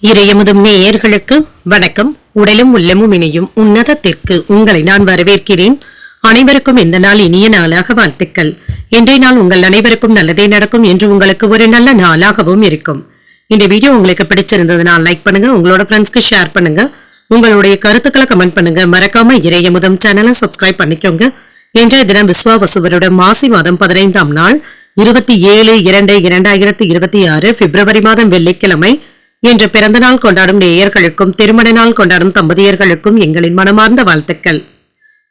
இறையமுதும் நேயர்களுக்கு வணக்கம். உடலும் உள்ளமும் இணையும் உன்னதத்திற்கு உங்களை நான் வரவேற்கிறேன். அனைவருக்கும் இந்த நாள் இனிய நாளாக வாழ்த்துக்கள். இன்றைய நாள் உங்கள் அனைவருக்கும் நல்லதே நடக்கும் என்று உங்களுக்கு ஒரு நல்ல நாளாகவும் இருக்கும். இந்த வீடியோ உங்களுக்கு பிடிச்சிருந்ததுனால் லைக் பண்ணுங்க, உங்களோட ஃப்ரெண்ட்ஸ்க்கு ஷேர் பண்ணுங்க, உங்களுடைய கருத்துக்களை கமெண்ட் பண்ணுங்க. மறக்காம இறையமுதும் சேனலை சப்ஸ்கிரைப் பண்ணிக்கோங்க. இன்றைய தினம் விஸ்வாவசுவருடன் மாசி மாதம் 15ஆம் நாள் 27/2/2026 பிப்ரவரி மாதம் வெள்ளிக்கிழமை இன்று பிறந்த நாள் கொண்டாடும் நேயர்களுக்கும் திருமண நாள் கொண்டாடும் தம்பதியர்களுக்கும் எங்களின் மனமார்ந்த வாழ்த்துக்கள்.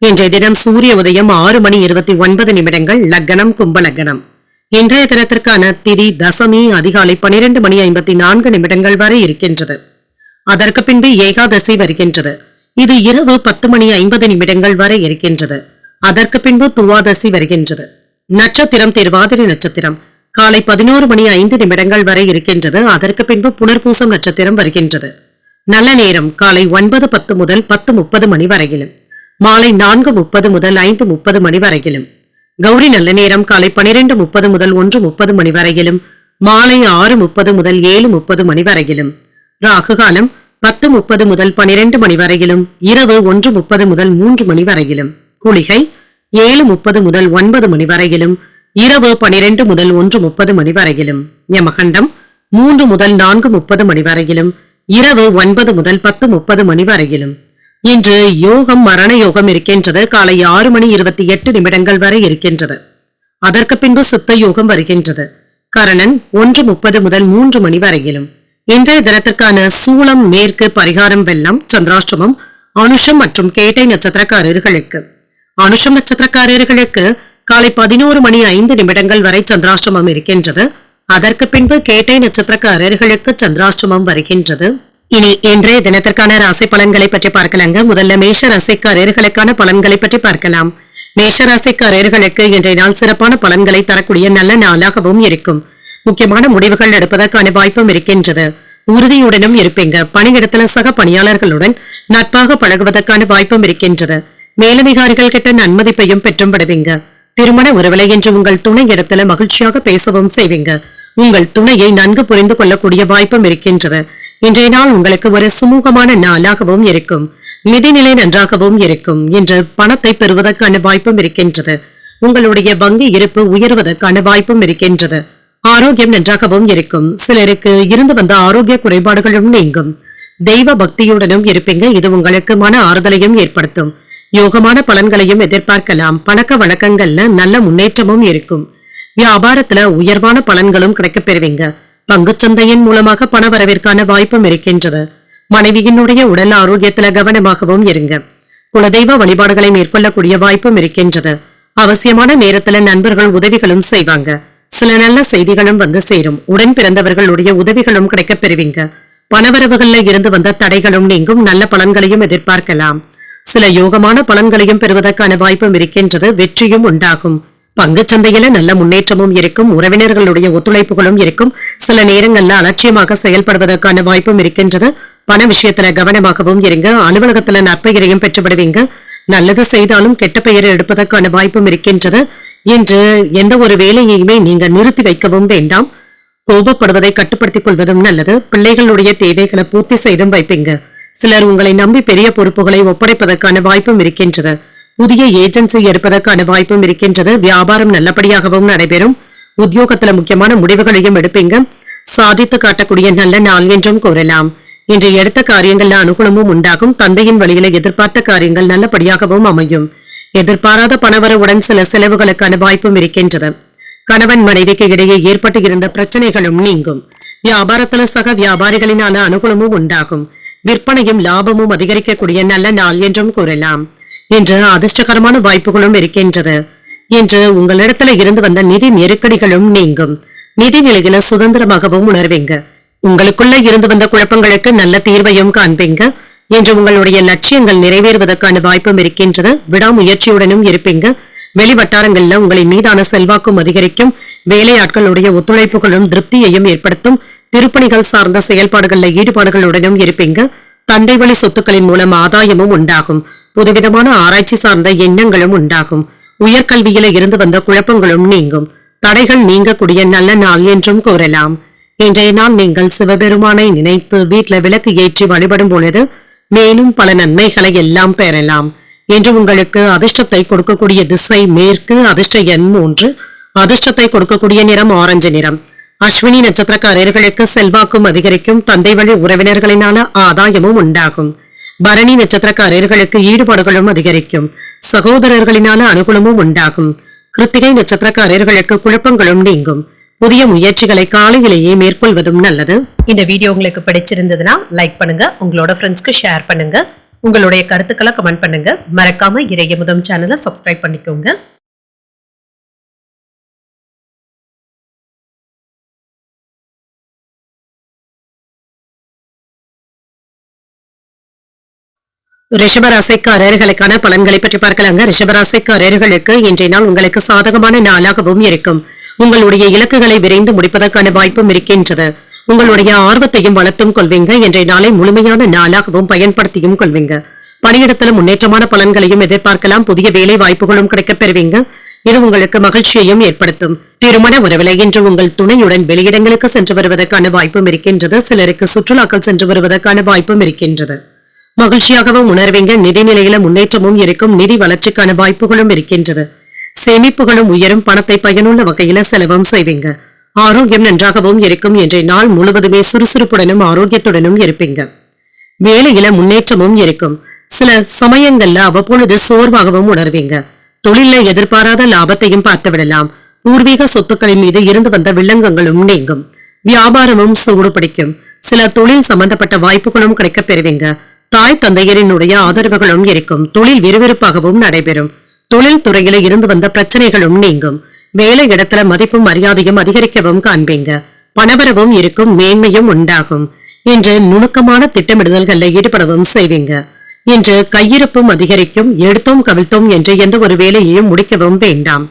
இன்றைய தினம் சூரிய உதயம் 6:29 லக்னம் கும்ப லக்னம். இன்றைய தினத்திற்கான திதி தசமி அதிகாலை 12:54 வரை இருக்கின்றது. அதற்கு பின்பு ஏகாதசி வருகின்றது. இது இரவு 10:50 வரை இருக்கின்றது. அதற்கு பின்பு துவாதசி வருகின்றது. நட்சத்திரம் திருவாதிரை நட்சத்திரம் காலை 11:05 வரை இருக்கின்றது. அதற்கு பின்பு புனர்பூசம் நட்சத்திரம் வருகின்றது. நல்ல நேரம் காலை 9:10 முதல் 10:30 மணி வரையிலும், மாலை 4:30 முதல் 5:30 மணி வரையிலும். கௌரி நல்ல நேரம் காலை 12:30 முதல் 1:30 மணி வரையிலும், மாலை 6:30 முதல் 7:30 மணி வரையிலும். ராகு காலம் 10:30 முதல் 12 மணி வரையிலும், இரவு 1:30 முதல் 3 மணி வரையிலும். குளிகை 7:30 முதல் 9 மணி வரையிலும், இரவு 12 முதல் 1:30 மணி வரையிலும். யமகண்டம் 3 முதல் 4:30 மணி வரையிலும், இரவு 9 முதல் 10:30 மணி வரையிலும். இன்று யோகம் மரண யோகம் இருக்கின்றது. காலை 6:28 வரை இருக்கின்றது. அதற்கு பின்பு சித்த யோகம் வருகின்றது. கரணன் 1:30 முதல் 3 மணி வரையிலும். இன்றைய தினத்திற்கான சூளம் மேற்கு பரிகாரம் வெள்ளம். சந்திராஷ்டமம் அனுஷம் மற்றும் கேட்டை நட்சத்திரக்காரர்களுக்கு. அனுஷம் நட்சத்திரக்காரர்களுக்கு காலை 11:05 வரை சந்திராஷ்டமம் இருக்கின்றது. அதற்கு பின்பு கேட்டை நட்சத்திரக்காரர்களுக்கு சந்திராஷ்டமம் வருகின்றது. இனி இன்றைய தினத்திற்கான ராசி பலன்களை பற்றி பார்க்கலாங்க. முதல்ல மேஷ ராசிக்காரர்களுக்கான பலன்களை பற்றி பார்க்கலாம். மேஷ ராசிக்காரர்களுக்கு இன்றைய நாள் சிறப்பான பலன்களை தரக்கூடிய நல்ல நாளாகவும் இருக்கும். முக்கியமான முடிவுகள் எடுப்பதற்கான வாய்ப்பும் இருக்கின்றது. உறுதியுடனும் இருப்பீங்க. பணியிடத்துல சக பணியாளர்களுடன் நட்பாக பழகுவதற்கான வாய்ப்பும் இருக்கின்றது. மேலதிகாரிகள் கிட்ட நன்மதிப்பையும் பெற்றும் விடுவீங்க. திருமண உறவிலை என்று உங்கள் துணை இடத்துல மகிழ்ச்சியாக பேசவும் செய்வீங்க. உங்கள் துணையை நன்கு புரிந்து கொள்ளக்கூடிய வாய்ப்பும் இருக்கின்றது. இன்றைய நாள் உங்களுக்கு ஒரு சுமூகமான நாளாகவும் இருக்கும். நிதிநிலை நன்றாகவும் இருக்கும். இன்று பணத்தை பெறுவதற்கான வாய்ப்பும் இருக்கின்றது. உங்களுடைய வங்கி இருப்பு உயர்வதற்கான வாய்ப்பும் இருக்கின்றது. ஆரோக்கியம் நன்றாகவும் இருக்கும். சிலருக்கு இருந்து வந்த ஆரோக்கிய குறைபாடுகளும் நீங்கும். தெய்வ பக்தியுடனும் இருப்பீங்க. இது உங்களுக்கு மன ஆறுதலையும் ஏற்படுத்தும். யோகமான பலன்களையும் எதிர்பார்க்கலாம். பழக்க வழக்கங்கள்ல நல்ல முன்னேற்றமும் இருக்கும். வியாபாரத்துல உயர்வான பலன்களும் கிடைக்கப் பெறுவீங்க. பங்குச்சந்தையின் மூலமாக பண வரவிற்கான வாய்ப்பும் இருக்கின்றது. மனைவியினுடைய உடல் ஆரோக்கியத்துல கவனமாகவும் இருங்க. குலதெய்வ வழிபாடுகளை மேற்கொள்ளக்கூடிய வாய்ப்பும் இருக்கின்றது. அவசியமான நேரத்துல நண்பர்கள் உதவிகளும் செய்வாங்க. சில நல்ல செய்திகளும் வந்து சேரும். உடன் பிறந்தவர்களுடைய உதவிகளும் கிடைக்கப் பெறுவீங்க. பணவரவுகள்ல இருந்து வந்த தடைகளும் நீங்கும். நல்ல பலன்களையும் எதிர்பார்க்கலாம். சில யோகமான பலன்களையும் பெறுவதற்கான வாய்ப்பும் இருக்கின்றது. வெற்றியும் உண்டாகும். பங்கு சந்தையில நல்ல முன்னேற்றமும் இருக்கும். உறவினர்களுடைய ஒத்துழைப்புகளும் இருக்கும். சில நேரங்கள்ல அலட்சியமாக செயல்படுவதற்கான வாய்ப்பும் இருக்கின்றது. பண விஷயத்துல கவனமாகவும் இருங்க. அலுவலகத்துல நற்பெயரையும் பெற்றுவிடுவீங்க. நல்லது செய்தாலும் கெட்ட பெயரை எடுப்பதற்கான வாய்ப்பும் இருக்கின்றது. இன்று எந்த ஒரு வேலையையுமே நீங்க நிறுத்தி வைக்கவும் வேண்டாம். கோபப்படுவதை கட்டுப்படுத்திக் கொள்வதும் நல்லது. பிள்ளைகளுடைய தேவைகளை பூர்த்தி செய்தும் வைப்பீங்க. சிலர் உங்களை நம்பி பெரிய பொறுப்புகளை ஒப்படைப்பதற்கான வாய்ப்பும் இருக்கின்றது. புதிய ஏஜென்சி எடுப்பதற்கான வாய்ப்பும் இருக்கின்றது. வியாபாரம் நல்லபடியாகவும் நடைபெறும். உத்தியோகத்துல முக்கியமான முடிவுகளையும் எடுப்பீங்க. சாதித்து காட்டக்கூடிய நல்ல நாள் என்றும் கூறலாம். இன்று எடுத்த காரியங்கள்ல அனுகூலமும் உண்டாகும். தந்தையின் வழியில எதிர்பார்த்த காரியங்கள் நல்லபடியாகவும் அமையும். எதிர்பாராத பணவரவுடன் சில செலவுகளுக்கான வாய்ப்பும் இருக்கின்றது. கணவன் மனைவிக்கு இடையே ஏற்பட்டு இருந்த பிரச்சனைகளும் நீங்கும். வியாபாரத்துல சக வியாபாரிகளினால அனுகூலமும் உண்டாகும். விற்பனையும் லாபமும் அதிகரிக்கக்கூடிய நல்ல நாள் என்றும் கூறலாம். இன்று அதிர்ஷ்டகரமான வாய்ப்புகளும் இருக்கின்றது. இன்று உங்களிடத்துல இருந்து வந்த நிதி நெருக்கடிகளும் நீங்கும். நிதி நிலையில சுதந்திரமாகவும் உணர்வீங்க. உங்களுக்குள்ள இருந்து வந்த குழப்பங்களுக்கு நல்ல தீர்வையும் காண்பீங்க. இன்று உங்களுடைய லட்சியங்கள் நிறைவேறுவதற்கான வாய்ப்பும் இருக்கின்றது. விடாமுயற்சியுடனும் இருப்பீங்க. வெளிவட்டாரங்கள்ல உங்களின் மீதான செல்வாக்கும் அதிகரிக்கும். வேலையாட்களுடைய ஒத்துழைப்புகளும் திருப்தியையும் ஏற்படுத்தும். திருப்பணிகள் சார்ந்த செயல்பாடுகள்ல ஈடுபாடுகளுடனும் இருப்பீங்க. தந்தை வழி சொத்துக்களின் மூலம் ஆதாயமும் உண்டாகும். புதுவிதமான ஆராய்ச்சி சார்ந்த எண்ணங்களும் உண்டாகும். உயர்கல்வியில இருந்து வந்த குழப்பங்களும் நீங்கும். தடைகள் நீங்கக்கூடிய நல்ல நாள் என்றும் கூறலாம். இன்றைய நாள் நீங்கள் சிவபெருமானை நினைத்து வீட்டில் விளக்கு ஏற்றி வழிபடும் பொழுது மேலும் பல நன்மைகளை எல்லாம் பெறலாம். என்று உங்களுக்கு அதிர்ஷ்டத்தை கொடுக்கக்கூடிய திசை மேற்கு, அதிர்ஷ்ட எண் 3, அதிர்ஷ்டத்தை கொடுக்கக்கூடிய நிறம் ஆரஞ்சு நிறம். அஸ்வினி நட்சத்திரக்காரர்களுக்கு செல்வாக்கும் அதிகரிக்கும், தந்தை வழி உறவினர்களினால ஆதாயமும் உண்டாகும். பரணி நட்சத்திரக்காரர்களுக்கு ஈடுபாடுகளும் அதிகரிக்கும், சகோதரர்களினால அனுகூலமும் உண்டாகும். கிருத்திகை நட்சத்திரக்காரர்களுக்கு குழப்பங்களும் நீங்கும். புதிய முயற்சிகளை காலையிலேயே மேற்கொள்வதும் நல்லது. இந்த வீடியோ உங்களுக்கு பிடிச்சிருந்ததுன்னா லைக் பண்ணுங்க, உங்களோட ஃப்ரெண்ட்ஸ்க்கு ஷேர் பண்ணுங்க, உங்களுடைய கருத்துக்களை கமெண்ட் பண்ணுங்க. மறக்காம இறையமுதம் சேனலை சப்ஸ்கிரைப் பண்ணிக்கோங்க. ரிஷபராசிக்காரர்களுக்கான பலன்களை பற்றி பார்க்கலாங்க. ரிஷபராசிக்காரர்களுக்கு இன்றைய நாள் உங்களுக்கு சாதகமான நாளாகவும் இருக்கும். உங்களுடைய இலக்குகளை விரைந்து முடிப்பதற்கான வாய்ப்பும் இருக்கின்றது. உங்களுடைய ஆர்வத்தையும் வளர்த்தும் கொள்வீங்க. இன்றைய நாளை முழுமையான நாளாகவும் பயன்படுத்தியும் கொள்வீங்க. பணியிடத்துல முன்னேற்றமான பலன்களையும் எதிர்பார்க்கலாம். புதிய வேலை வாய்ப்புகளும் கிடைக்கப் பெறுவீங்க. இது உங்களுக்கு மகிழ்ச்சியையும் ஏற்படுத்தும். திருமண உறவில இன்று உங்கள் துணையுடன் வெளியிடங்களுக்கு சென்று வருவதற்கான வாய்ப்பும் இருக்கின்றது. சிலருக்கு சுற்றுலாக்கள் சென்று வருவதற்கான வாய்ப்பும் இருக்கின்றது. மகிழ்ச்சியாகவும் உணர்வீங்க. நிதிநிலையில முன்னேற்றமும் இருக்கும். நிதி வளர்ச்சிக்கான வாய்ப்புகளும் இருக்கின்றது. சேமிப்புகளும் உயரும். பணத்தை பயனுள்ள வகையில செலவும் செய்வீங்க. ஆரோக்கியம் நன்றாகவும் இருக்கும். இன்றைய நாள் முழுவதுமே சுறுசுறுப்புடனும் ஆரோக்கியத்துடனும் இருப்பீங்க. வேலையில முன்னேற்றமும் இருக்கும். சில சமயங்கள்ல அவ்வப்பொழுது சோர்வாகவும் உணர்வீங்க. தொழில எதிர்பாராத லாபத்தையும் பார்த்து விடலாம். பூர்வீக சொத்துக்களின் மீது இருந்து வந்த வில்லங்கங்களும் நீங்கும். வியாபாரமும் சூடு பிடிக்கும். சில தொழில் சம்பந்தப்பட்ட வாய்ப்புகளும் கிடைக்கப் பெறுவீங்க. தாய் தந்தையரினுடைய ஆதரவுகளும் இருக்கும். தொழில் விறுவிறுப்பாகவும் நடைபெறும். தொழில் துறையில இருந்து வந்த பிரச்சனைகளும் நீங்கும். வேலை இடத்துல மதிப்பும் மரியாதையும் அதிகரிக்கவும் காண்பீங்க. பணவரவும் இருக்கும். மேன்மையும் உண்டாகும். இன்று நுணுக்கமான திட்டமிடுதல்களில் ஈடுபடவும் செய்வீங்க. இன்று கையிருப்பும் அதிகரிக்கும். எடுத்தோம் கவிழ்த்தோம் என்று எந்த ஒரு வேலையையும் முடிக்கவும் வேண்டாம்.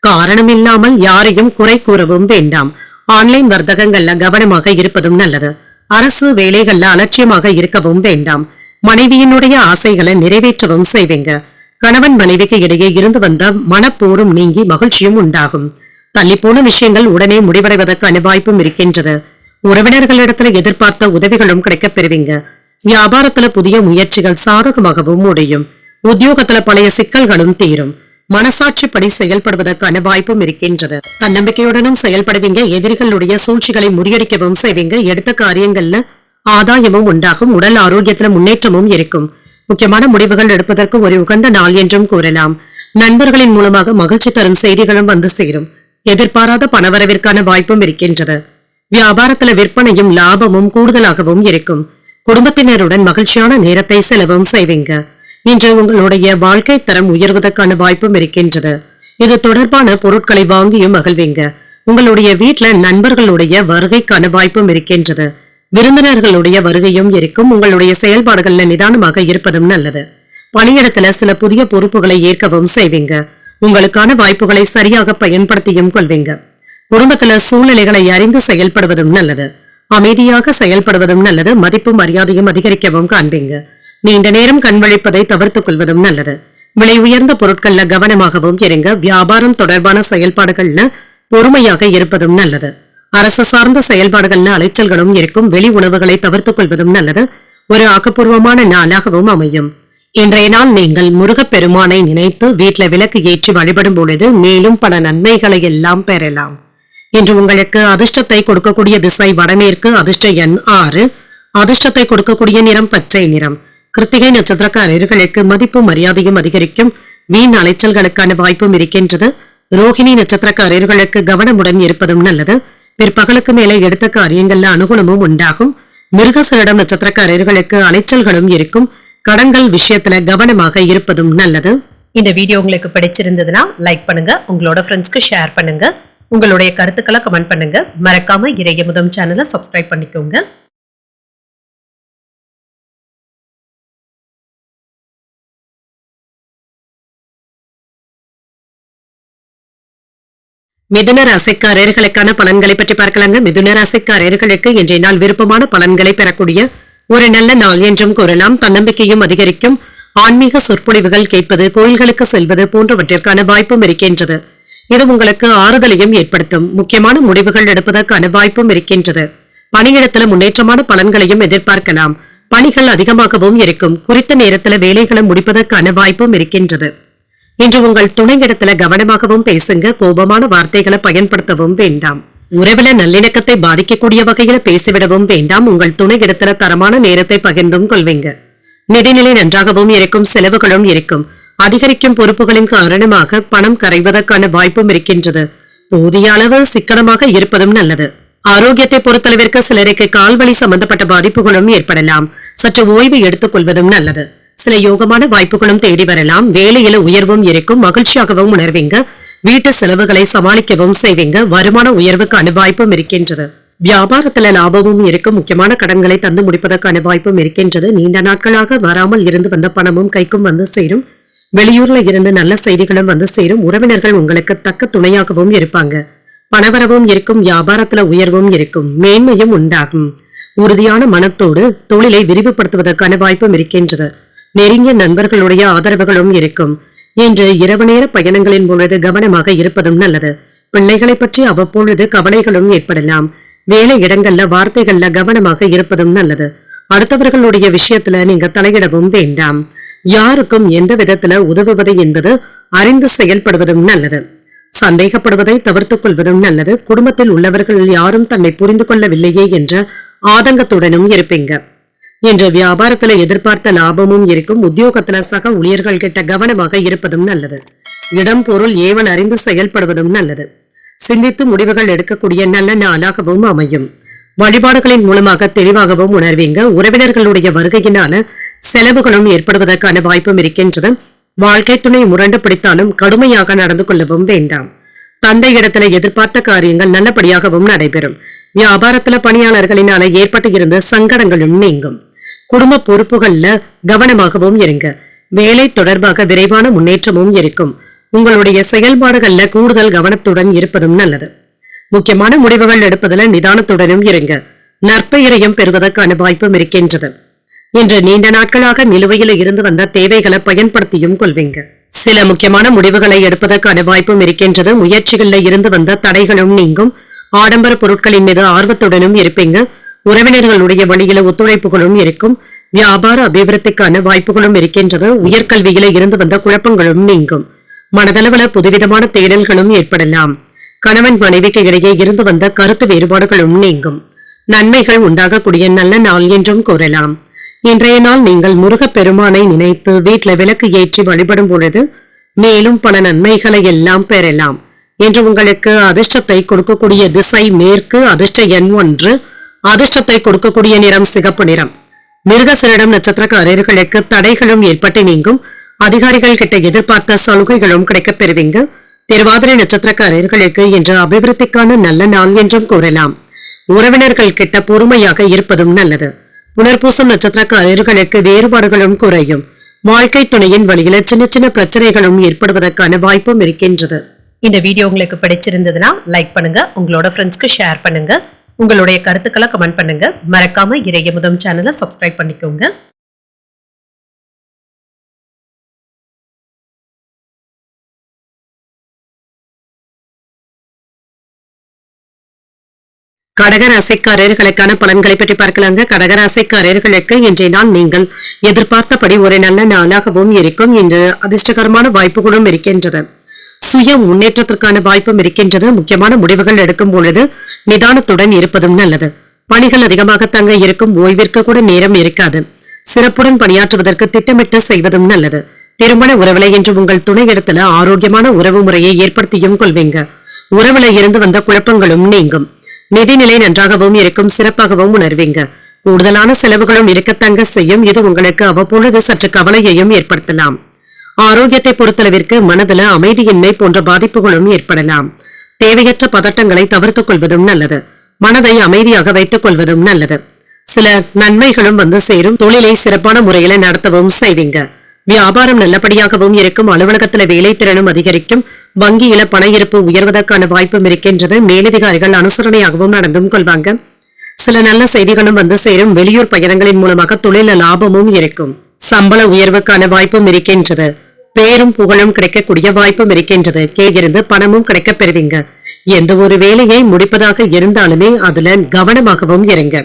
காரணம் இல்லாமல் யாரையும் குறை கூறவும் வேண்டாம். ஆன்லைன் வர்த்தகங்கள்ல கவனமாக இருப்பதும் நல்லது. அரசு வேலைகள்ல அலட்சியமாக இருக்கவும் வேண்டாம். மனைவியினுடைய ஆசைகளை நிறைவேற்றவும் செய்வீங்க. கணவன் மனைவிக்கு இடையே இருந்து வந்த மனப்போரும் நீங்கி மகிழ்ச்சியும் உண்டாகும். தள்ளிப்போன விஷயங்கள் உடனே முடிவடைவதற்கான வாய்ப்பும் இருக்கின்றது. உறவினர்களிடத்துல எதிர்பார்த்த உதவிகளும் கிடைக்கப் பெறுவீங்க. வியாபாரத்துல புதிய முயற்சிகள் சாதகமாகவும் முடியும். உத்தியோகத்துல பழைய சிக்கல்களும் தீரும். மனசாட்சிப்படி செயல்படுவதற்கான வாய்ப்பும் இருக்கின்றது. தன்னம்பிக்கையுடனும் செயல்படுவீங்க. எதிரிகளுடைய சூழ்ச்சிகளை முறியடிக்கவும் செய்வீங்க. எடுத்த காரியங்கள்ல ஆதாயமும் உண்டாகும். உடல் ஆரோக்கியத்துல முன்னேற்றமும் இருக்கும். முக்கியமான முடிவுகள் எடுப்பதற்கு ஒரு உகந்த நாள் என்றும் கூறலாம். நண்பர்களின் மூலமாக மகிழ்ச்சி தரும் செய்திகளும் வந்து சேரும். எதிர்பாராத பணவரவிற்கான வாய்ப்பும் இருக்கின்றது. வியாபாரத்துல விற்பனையும் லாபமும் கூடுதலாகவும் இருக்கும். குடும்பத்தினருடன் மகிழ்ச்சியான நேரத்தை செலவும் செய்வீங்க. இன்று உங்களுடைய வாழ்க்கை தரம் உயர்வதற்கான வாய்ப்பும் இருக்கின்றது. இது தொடர்பான பொருட்களை வாங்கியும் மகிழ்வீங்க. உங்களுடைய வீட்டுல நண்பர்களுடைய வருகைக்கான வாய்ப்பும் இருக்கின்றது. விருந்தினர்களுடைய வருகையும் இருக்கும். உங்களுடைய செயல்பாடுகள்ல நிதானமாக இருப்பதும் நல்லது. பணியிடத்துல சில புதிய பொறுப்புகளை ஏற்கவும் செய்வீங்க. உங்களுக்கான வாய்ப்புகளை சரியாக பயன்படுத்தியும் கொள்வீங்க. குடும்பத்துல சூழ்நிலைகளை அறிந்து செயல்படுவதும் நல்லது. அமைதியாக செயல்படுவதும் நல்லது. மதிப்பும் மரியாதையும் அதிகரிக்கவும் காண்பீங்க. நீண்ட நேரம் கண்வழிப்பதை தவிர்த்துக் கொள்வதும் நல்லது. விலை உயர்ந்த பொருட்கள்ல கவனமாகவும் இருங்க. வியாபாரம் தொடர்பான செயல்பாடுகள்ல பொறுமையாக இருப்பதும் நல்லது. அரசு சார்ந்த செயல்பாடுகள்ல அலைச்சல்களும் இருக்கும். வெளி உணவுகளை தவிர்த்துக் கொள்வதும் நல்லது. ஒரு ஆக்கப்பூர்வமான நாளாகவும் அமையும். இன்றைய நாள் நீங்கள் முருகப்பெருமானை நினைத்து வீட்டுல விளக்கு ஏற்றி வழிபடும் பொழுது மேலும் பல நன்மைகளை எல்லாம் பெறலாம். இன்று உங்களுக்கு அதிர்ஷ்டத்தை கொடுக்கக்கூடிய திசை வடமேற்கு, அதிர்ஷ்ட எண் 6, அதிர்ஷ்டத்தை கொடுக்கக்கூடிய நிறம் பச்சை நிறம். கிருத்திகை நட்சத்திரக்காரர்களுக்கு மதிப்பு மரியாதையும் அதிகரிக்கும். வீண் அலைச்சல்களுக்கான வாய்ப்பும் இருக்கின்றது. ரோஹிணி நட்சத்திரக்காரர்களுக்கு கவனமுடன் இருப்பதும் நல்லது. பிற்பகலுக்கு மேலே எடுத்த காரியங்கள்ல அனுகூலமும் உண்டாகும். மிருகசரிடம் நட்சத்திரக்காரர்களுக்கு அலைச்சல்களும் இருக்கும். கடன்கள் விஷயத்துல கவனமாக இருப்பதும் நல்லது. இந்த வீடியோ உங்களுக்கு பிடிச்சிருந்ததுன்னா லைக் பண்ணுங்க, உங்களோட ஃப்ரெண்ட்ஸ்க்கு ஷேர் பண்ணுங்க, உங்களுடைய கருத்துக்களை கமெண்ட் பண்ணுங்க. மறக்காம இறையமுதம் சேனலை சப்ஸ்கிரைப் பண்ணிக்கோங்க. மிதுன ராசிக்காரர்களுக்கான பலன்களை பற்றி பார்க்கலாங்க. மிதுன ராசிக்காரர்களுக்கு இன்றைய நாள் விருப்பமான பலன்களை பெறக்கூடிய ஒரு நல்ல நாள் என்றும் கூறலாம். தன்னம்பிக்கையும் அதிகரிக்கும். ஆன்மீக சொற்பொழிவுகள் கேட்பது, கோயில்களுக்கு செல்வது போன்றவற்றிற்கான வாய்ப்பும் இருக்கின்றது. இது உங்களுக்கு ஆறுதலையும் ஏற்படுத்தும். முக்கியமான முடிவுகள் எடுப்பதற்கான வாய்ப்பும் இருக்கின்றது. பணியிடத்துல முன்னேற்றமான பலன்களையும் எதிர்பார்க்கலாம். பணிகள் அதிகமாகவும் இருக்கும். குறித்த நேரத்துல வேலைகளை முடிப்பதற்கான வாய்ப்பும் இருக்கின்றது. இன்று உங்கள் துணையிடத்துல கவனமாகவும் பேசுங்க. கோபமான வார்த்தைகளை பயன்படுத்தவும் வேண்டாம். உறவுல நல்லிணக்கத்தை பாதிக்கக்கூடிய வகையில பேசிவிடவும் வேண்டாம். உங்கள் துணையிடத்துல தரமான நேரத்தை பகிர்ந்தும் கொள்வீங்க. நிதிநிலை நன்றாகவும் இருக்கும். செலவுகளும் இருக்கும். அதிகரிக்கும் பொறுப்புகளின் காரணமாக பணம் கரைவதற்கான வாய்ப்பும் இருக்கின்றது. போதிய அளவு சிக்கனமாக இருப்பதும் நல்லது. ஆரோக்கியத்தை பொறுத்தளவிற்கு சிலருக்கு கால்வலி சம்பந்தப்பட்ட பாதிப்புகளும் ஏற்படலாம். சற்று ஓய்வு எடுத்துக் கொள்வதும் நல்லது. சில யோகமான வாய்ப்புகளும் தேடி வரலாம். வேலையில உயர்வும் இருக்கும். மகிழ்ச்சியாகவும் உணர்வீங்க. வீட்டு செலவுகளை சமாளிக்கவும் செய்வீங்க. வருமான உயர்வுக்கான வாய்ப்பும் இருக்கின்றது. வியாபாரத்துல லாபமும் இருக்கும். முக்கியமான கடன்களை தந்து முடிப்பதற்கான வாய்ப்பும் இருக்கின்றது. நீண்ட நாட்களாக வராமல் இருந்து வந்த பணமும் கைக்கும் வந்து சேரும். வெளியூர்ல இருந்து நல்ல செய்திகளும் வந்து சேரும். உறவினர்கள் உங்களுக்கு தக்க துணையாகவும் இருப்பாங்க. பணவரவும் இருக்கும். வியாபாரத்துல உயர்வும் இருக்கும். மேன்மையும் உண்டாகும். உறுதியான மனத்தோடு தொழிலை விரிவுபடுத்துவதற்கான வாய்ப்பும் இருக்கின்றது. நெருங்கிய நண்பர்களுடைய ஆதரவுகளும் இருக்கும். இன்று இரவு நேர பயணங்களின் பொழுது கவனமாக இருப்பதும் நல்லது. பிள்ளைகளை பற்றி அவ்வப்பொழுது கவலைகளும் ஏற்படலாம். வேலை இடங்கள்ல வார்த்தைகள்ல கவனமாக இருப்பதும் நல்லது. அடுத்தவர்களுடைய விஷயத்துல நீங்க தலையிடவும் வேண்டாம். யாருக்கும் எந்த விதத்துல உதவுவது என்பது அறிந்து செயல்படுவதும் நல்லது. சந்தேகப்படுவதை தவிர்த்துக் கொள்வதும் நல்லது. குடும்பத்தில் உள்ளவர்கள் யாரும் தன்னை புரிந்து கொள்ளவில்லையே என்ற ஆதங்கத்துடனும் இருப்பீங்க. இன்று வியாபாரத்துல எதிர்பார்த்த லாபமும் இருக்கும். உத்தியோகத்துல சக ஊழியர்கள் கிட்ட கவனமாக இருப்பதும் நல்லது. இடம் பொருள் ஏவல் அறிந்து செயல்படுவதும் நல்லது. சிந்தித்து முடிவுகள் எடுக்கக்கூடிய நல்ல நாளாகவும் அமையும். வழிபாடுகளின் மூலமாக தெளிவாகவும் உணர்வீங்க. உறவினர்களுடைய வருகையினால செலவுகளும் ஏற்படுவதற்கான வாய்ப்பும் இருக்கின்றது. வாழ்க்கை துணை முரண்டு பிடித்தாலும் கடுமையாக நடந்து கொள்ளவும் வேண்டாம். தந்தை இடத்துல எதிர்பார்த்த காரியங்கள் நல்லபடியாகவும் நடைபெறும். வியாபாரத்துல பணியாளர்களினால ஏற்பட்டு இருந்த சங்கடங்களும் நீங்கும். குடும்ப பொறுப்புகள்ல கவனமாகவும் இருங்க. வேலை தொடர்பாக விரைவான முன்னேற்றமும் இருக்கும். உங்களுடைய செயல்பாடுகள்ல கூடுதல் கவனத்துடன் இருப்பதும் நல்லது. முக்கியமான முடிவுகள் எடுப்பதில் நிதானத்துடனும் இருங்க. நற்பெயரையும் பெறுவதற்கான வாய்ப்பும் இருக்கின்றது. இன்று நீண்ட நாட்களாக நிலுவையில இருந்து வந்த தேவைகளை பயன்படுத்தியும் கொள்வீங்க. சில முக்கியமான முடிவுகளை எடுப்பதற்கான வாய்ப்பும் இருக்கின்றது. முயற்சிகள்ல இருந்து வந்த தடைகளும் நீங்கும். ஆடம்பர பொருட்களின் மீது ஆர்வத்துடனும் இருப்பீங்க. உறவினர்களுடைய வழியில ஒத்துழைப்புகளும் இருக்கும். வியாபார அபிவிருத்திக்கான வாய்ப்புகளும் இருக்கின்றது. உயர்கல்வியில இருந்து வந்த குழப்பங்களும் நீங்கும். மனதளவுல புதுவிதமான தேடல்களும் ஏற்படலாம். கணவன் மனைவிக்கு இடையே இருந்து வந்த கருத்து வேறுபாடுகளும் நீங்கும். நன்மைகள் உண்டாகக்கூடிய நல்ல நாள் என்றும் கூறலாம். இன்றைய நாள் நீங்கள் முருகப் பெருமானை நினைத்து வீட்டுல விளக்கு ஏற்றி வழிபடும் பொழுது மேலும் பல நன்மைகளை எல்லாம் பெறலாம். என்று உங்களுக்கு அதிர்ஷ்டத்தை கொடுக்கக்கூடிய திசை மேற்கு. அதிர்ஷ்ட எண் 1. அதிர்ஷ்டத்தை கொடுக்கக்கூடிய நிறம் சிகப்பு நிறம். மிருகசீரிடம் நட்சத்திரக்காரர்களுக்கு தடைகளும் ஏற்பட்டு நீங்கும். அதிகாரிகள் கிட்ட எதிர்பார்த்த சலுகைகளும் கிடைக்கப் பெறுவீங்க. திருவாதிரை நட்சத்திரக்காரர்களுக்கு இன்று அபிவிருத்திக்கான நல்ல நாள் என்றும் கூறலாம். உறவினர்கள் கிட்ட பொறுமையாக இருப்பதும் நல்லது. புனர்பூசம் நட்சத்திரக்காரர்களுக்கு வேறுபாடுகளும் குறையும். வாழ்க்கை துணையின் வழியில சின்ன சின்ன பிரச்சனைகளும் ஏற்படுவதற்கான வாய்ப்பும் இருக்கின்றது. இந்த வீடியோ உங்களுக்கு பிடிச்சிருந்ததுன்னா லைக் பண்ணுங்க. உங்களோட ஃப்ரெண்ட்ஸ்க்கு ஷேர் பண்ணுங்க. உங்களுடைய கருத்துக்களை கமெண்ட் பண்ணுங்க. மறக்காம இறையமுதம் சேனலை சப்ஸ்கிரைப் பண்ணிக்கோங்க. கடகராசிக்காரர்களுக்கான பலன்களை பற்றி பார்க்கலாங்க. கடகராசிக்காரர்களுக்கு இன்றைய நாள் நீங்கள் எதிர்பார்த்தபடி ஒரு நல்ல நாளாகவும் இருக்கும். இன்று அதிர்ஷ்டகரமான வாய்ப்புகளும் இருக்கின்றது. சுய முன்னேற்றத்திற்கான வாய்ப்பும் இருக்கின்றது. முக்கியமான முடிவுகள் எடுக்கும் பொழுது நிதானத்துடன் இருப்பதும் நல்லது. பணிகள் அதிகமாக தங்க இருக்கும். ஓய்விற்கு கூட நேரம் இருக்காது. சிறப்புடன் பணியாற்றுவதற்கு திட்டமிட்டு செய்வதும் நல்லது. திருமண உறவுல இன்று உங்கள் துணையிடத்துல ஆரோக்கியமான உறவு முறையை ஏற்படுத்தியும் கொள்வீங்க. உறவுல இருந்து வந்த குழப்பங்களும் நீங்கும். நிதிநிலை நன்றாகவும் இருக்கும். சிறப்பாகவும் உணர்வீங்க. கூடுதலான செலவுகளும் இருக்கத்தங்க செய்யும். இது உங்களுக்கு அவ்வப்பொழுது சற்று கவலையையும் ஏற்படுத்தலாம். ஆரோக்கியத்தை பொறுத்தளவிற்கு மனதில அமைதியின்மை போன்ற பாதிப்புகளும் ஏற்படலாம். தேவையற்ற பதட்டங்களை தவிர்த்துக் கொள்வதும் நல்லது. மனதை அமைதியாக வைத்துக் கொள்வதும் நல்லது. சில நன்மைகளும் வந்து சேரும். தொழிலை சிறப்பான முறையில நடத்தவும் செய்வீங்க. வியாபாரம் நல்லபடியாகவும் இருக்கும். அலுவலகத்துல வேலை திறனும் அதிகரிக்கும். வங்கியில பண இருப்பு உயர்வதற்கான வாய்ப்பும் இருக்கின்றது. மேலதிகாரிகள் அனுசரணையாகவும் நடந்தும் கொள்வாங்க. சில நல்ல செய்திகளும் வந்து சேரும். வெளியூர் பயணங்களின் மூலமாக தொழில லாபமும் இருக்கும். சம்பள உயர்வுக்கான வாய்ப்பும் இருக்கின்றது. பேரும் புகழும் கிடைக்கக்கூடிய வாய்ப்பும் இருக்கின்றது. இருந்து பணமும் கிடைக்கப் பெறுவீங்க. எந்த ஒரு வேலையை முடிப்பதாக இருந்தாலுமே அதுல கவனமாகவும் இருங்க.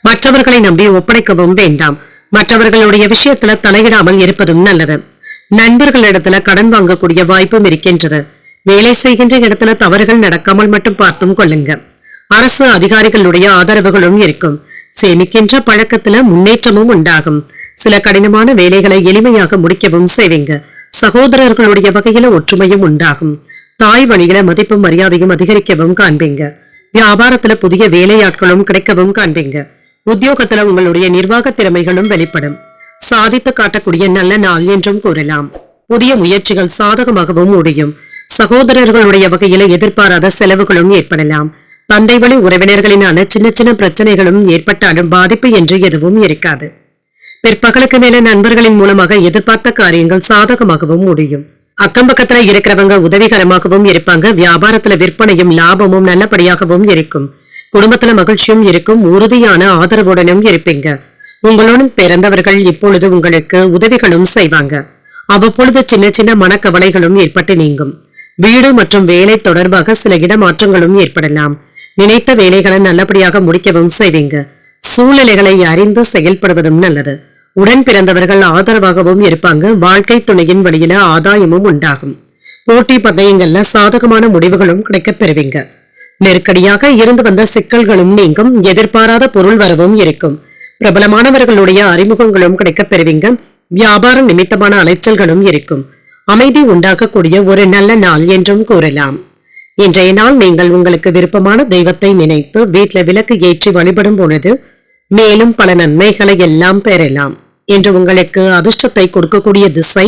மற்றவர்களை நம்பி ஒப்படைக்கவும் வேண்டாம். மற்றவர்களுடைய விஷயத்துல தலையிடாமல் இருப்பதும் நல்லது. நண்பர்களிடத்துல கடன் வாங்கக்கூடிய வாய்ப்பும் இருக்கின்றது. வேலை செய்கின்ற இடத்துல தவறுகள் நடக்காமல் மட்டும் பார்த்தும் கொள்ளுங்க. அரசு அதிகாரிகளுடைய ஆதரவுகளும் இருக்கும். சேமிக்கின்ற பழக்கத்துல முன்னேற்றமும் உண்டாகும். சில கடினமான வேலைகளை எளிமையாக முடிக்கவும் செய்வீங்க. சகோதரர்களுடைய வகையில ஒற்றுமையும் உண்டாகும். தாய் வழியில மதிப்பும் மரியாதையும் அதிகரிக்கவும் காண்பீங்க. வியாபாரத்துல புதிய வேலையாட்களும் கிடைக்கவும் காண்பீங்க. உத்தியோகத்துல உங்களுடைய நிர்வாக திறமைகளும் வெளிப்படும். சாதித்து காட்டக்கூடிய நல்ல நாள் என்றும் கூறலாம். புதிய முயற்சிகள் சாதகமாகவும் முடியும். சகோதரர்களுடைய வகையில எதிர்பாராத செலவுகளும் ஏற்படலாம். தந்தை வழி உறவினர்களினால சின்ன சின்ன பிரச்சனைகளும் ஏற்பட்டாலும் பாதிப்பு என்று எதுவும் இருக்காது. பிற்பகலுக்கு மேல நண்பர்களின் மூலமாக எதிர்பார்த்த காரியங்கள் சாதகமாகவும் முடியும். அக்கம் பக்கத்துல இருக்கிறவங்க உதவிகரமாகவும் இருப்பாங்க. வியாபாரத்துல விற்பனையும் லாபமும் நல்லபடியாகவும் இருக்கும். குடும்பத்துல மகிழ்ச்சியும் இருக்கும். உறுதியான ஆதரவுடனும் இருப்பீங்க. உங்களுடன் பிறந்தவர்கள் இப்பொழுது உங்களுக்கு உதவிகளும் செய்வாங்க. அவ்வப்பொழுது சின்ன சின்ன மனக்கவலைகளும் ஏற்பட்டு நீங்கும். வீடு மற்றும் வேலை தொடர்பாக சில இடமாற்றங்களும் ஏற்படலாம். நினைத்த வேலைகளை நல்லபடியாக முடிக்கவும் செய்வீங்க. சூழ்நிலைகளை அறிந்து செயல்படுவதும் நல்லது. உடன் பிறந்தவர்கள் ஆதரவாகவும் இருப்பாங்க. வாழ்க்கை துணையின் வழியில ஆதாயமும் உண்டாகும். போட்டி பந்தயங்கள்ல சாதகமான முடிவுகளும் கிடைக்கப் பெறுவீங்க. நெருக்கடியாக இருந்து வந்த சிக்கல்களும் நீங்கும். எதிர்பாராத பொருள் வரவும் இருக்கும். பிரபலமானவர்களுடைய அறிமுகங்களும் கிடைக்கப் பெறுவீங்க. வியாபார நிமித்தமான அலைச்சல்களும் இருக்கும். அமைதி உண்டாக்கக்கூடிய ஒரு நல்ல நாள் என்றும் கூறலாம். இன்றைய நாள் நீங்கள் உங்களுக்கு விருப்பமான தெய்வத்தை நினைத்து வீட்டுல விளக்கு ஏற்றி வழிபடும் பொழுது மேலும் பல நன்மைகளை எல்லாம் பெறலாம். இன்று உங்களுக்கு அதிர்ஷ்டத்தை கொடுக்கக்கூடிய திசை